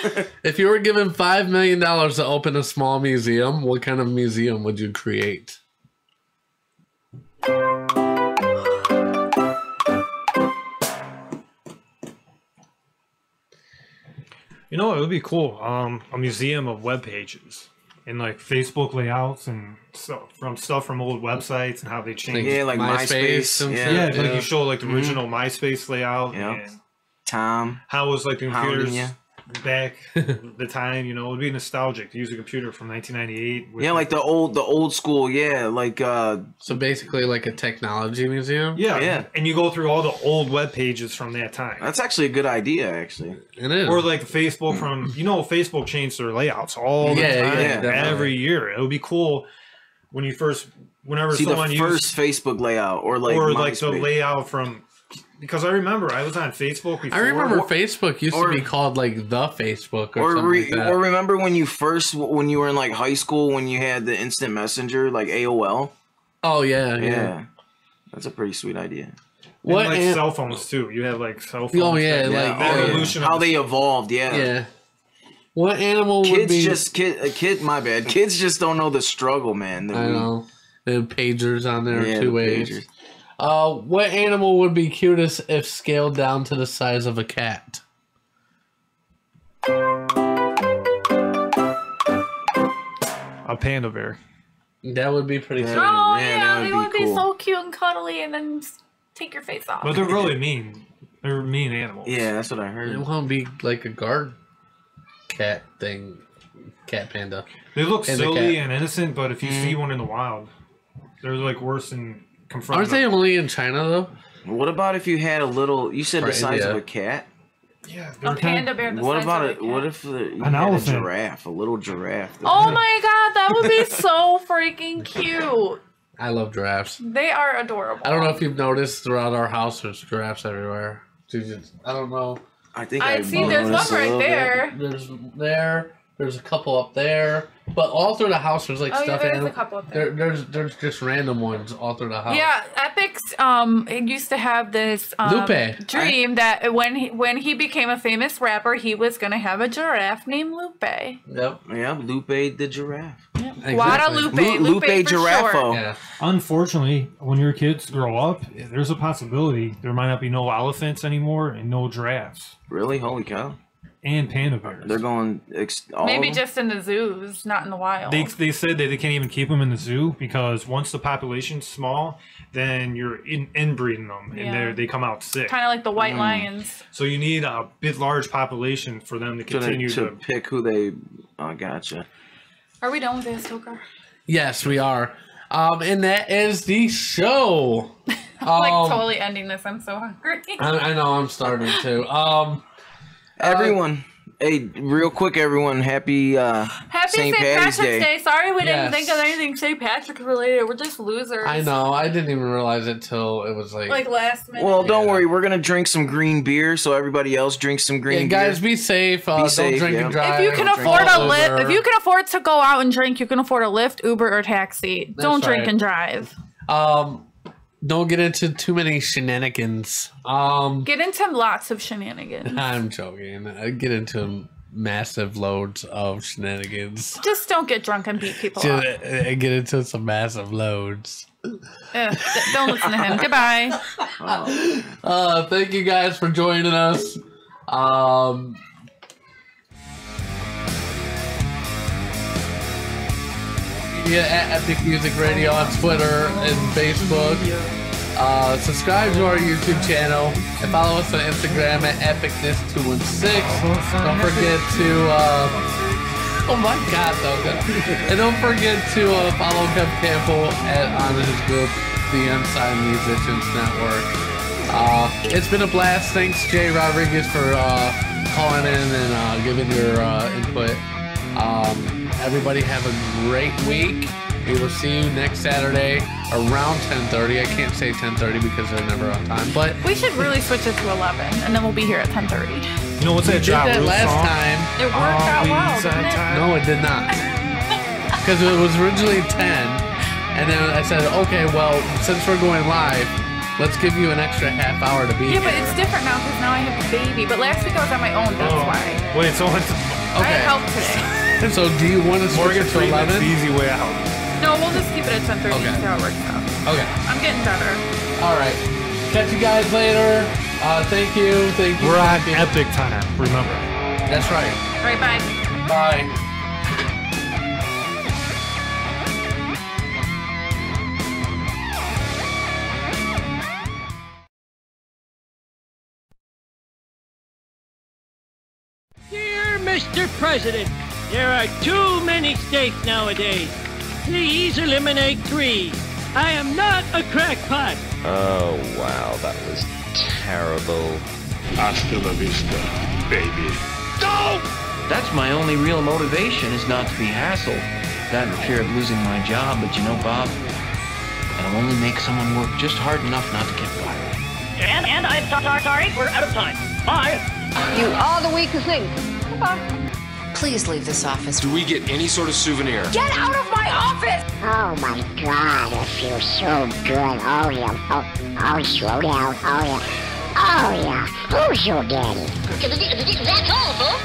If you were given $5 million to open a small museum, what kind of museum would you create? You know, it would be cool. A museum of web pages and like Facebook layouts and stuff from old websites and how they changed. Yeah, like MySpace. Yeah, like you show like the original MySpace layout. Yeah. And Tom. how was like the computers Hounding back the time? You know, it would be nostalgic to use a computer from 1998. Yeah, like the old school. Yeah, like so basically like a technology museum. Yeah. And you go through all the old web pages from that time. That's actually a good idea. Actually, it is. Or like Facebook from Facebook changed their layouts all the time every year. It would be cool when you whenever see someone the first Facebook layout or like the layout from. Because I remember I was on Facebook before. I remember Facebook used to be called like the Facebook or something like that. Or remember when you were in like high school when you had the instant messenger like AOL? Oh yeah. That's a pretty sweet idea. What and like cell phones too? You have like cell phones. Oh yeah, like evolution. How they evolved. Yeah. What animal would be? My bad. Kids just don't know the struggle, man. I know. They have pagers on there 2 ways. Pagers. What animal would be cutest if scaled down to the size of a cat? A panda bear. That would be pretty sweet. Oh yeah, they would be so cute and cuddly, and then just take your face off. But they're really mean. They're mean animals. Yeah, that's what I heard. It won't be like a guard cat thing, cat panda. They look silly and innocent, but if you see one in the wild, they're like worse than confronting. Aren't they only in China though? What about if you had a little? You said the size of a cat. Yeah, a panda bear. What about it? What if you had a giraffe, a little giraffe? Oh my god, that would be so freaking cute. I love giraffes. They are adorable. I don't know if you've noticed throughout our house, there's giraffes everywhere. I don't know. I think I see. There's one right there. There's a couple up there, but all through the house there's like stuff. There's a couple up there. There's just random ones all through the house. Yeah, Epic's it used to have this Lupe. dream that when he became a famous rapper, he was gonna have a giraffe named Lupe. Yep. Yeah, Lupe the giraffe. Yep. Exactly. Guadalupe. Lupe Giraffo. Yeah. Unfortunately, when your kids grow up, there's a possibility there might not be no elephants anymore and no giraffes. Really? Holy cow. And panda bears. They're going maybe just in the zoos, not in the wild. They said that they can't even keep them in the zoo because once the population's small, then you're inbreeding them and they come out sick. Kind of like the white lions. So you need a bit large population for them to continue to pick who they. Oh, gotcha. Are we done with this, Tokar? Yes, we are. And that is the show. like totally ending this. I'm so hungry. I know I'm starving too. Everyone, hey, real quick, everyone, happy St. Patrick's Day. Sorry we didn't think of anything St. Patrick related. We're just losers. I know. I didn't even realize it till it was like last minute. Well, don't worry. We're gonna drink some green beer, so everybody else drinks some green beer. Guys, be safe. Don't drink and drive. If you can afford a Lyft, if you can afford to go out and drink, you can afford a Lyft, Uber, or taxi. Don't drink and drive. Don't get into too many shenanigans. Get into lots of shenanigans. I'm joking. I get into massive loads of shenanigans. Just don't get drunk and beat people up. I get into some massive loads. Don't listen to him. Goodbye. Thank you guys for joining us. At Epic Music Radio on Twitter and Facebook. Subscribe to our YouTube channel and follow us on Instagram at epicness216. Don't forget to oh my god, Tokar. And don't forget to follow Kev Campbell on his group, the Unsigned Musicians Network. It's been a blast. Thanks, Jay Rodriguez, for calling in and giving your input. Everybody have a great week. We will see you next Saturday around 10:30. I can't say 10:30 because they're never on time, but we should really switch it to 11, and then we'll be here at 10:30. You know what's that? We did that last time. It worked out well, didn't it? No, it did not. Because it was originally 10, and then I said, okay, well, since we're going live, let's give you an extra half hour to be here. Yeah, but it's different now because now I have a baby. But last week I was on my own. That's why. Wait, so it's I helped today. So do you want to switch it to 11? The easy way out. No, we'll just keep it at 10:30 and see how it works out. Okay. I'm getting better. All right. Catch you guys later. Thank you. We're on Epic time. Remember. That's right. All right, bye. Bye. Dear Mr. President, there are too many states nowadays. Please eliminate 3. I am not a crackpot. Oh, wow, that was terrible. Hasta la vista, baby. No! That's my only real motivation, is not to be hassled. That and the fear of losing my job, but you know, Bob, that'll only make someone work just hard enough not to get fired. And I'm sorry, we're out of time. Bye. You are the weakest link. Goodbye. Please leave this office. Do we get any sort of souvenir? Get out of my office! Oh my god, it feels so good. Oh yeah. Oh, slow down. Oh yeah. Oh yeah. Who's your daddy? That's all, folks.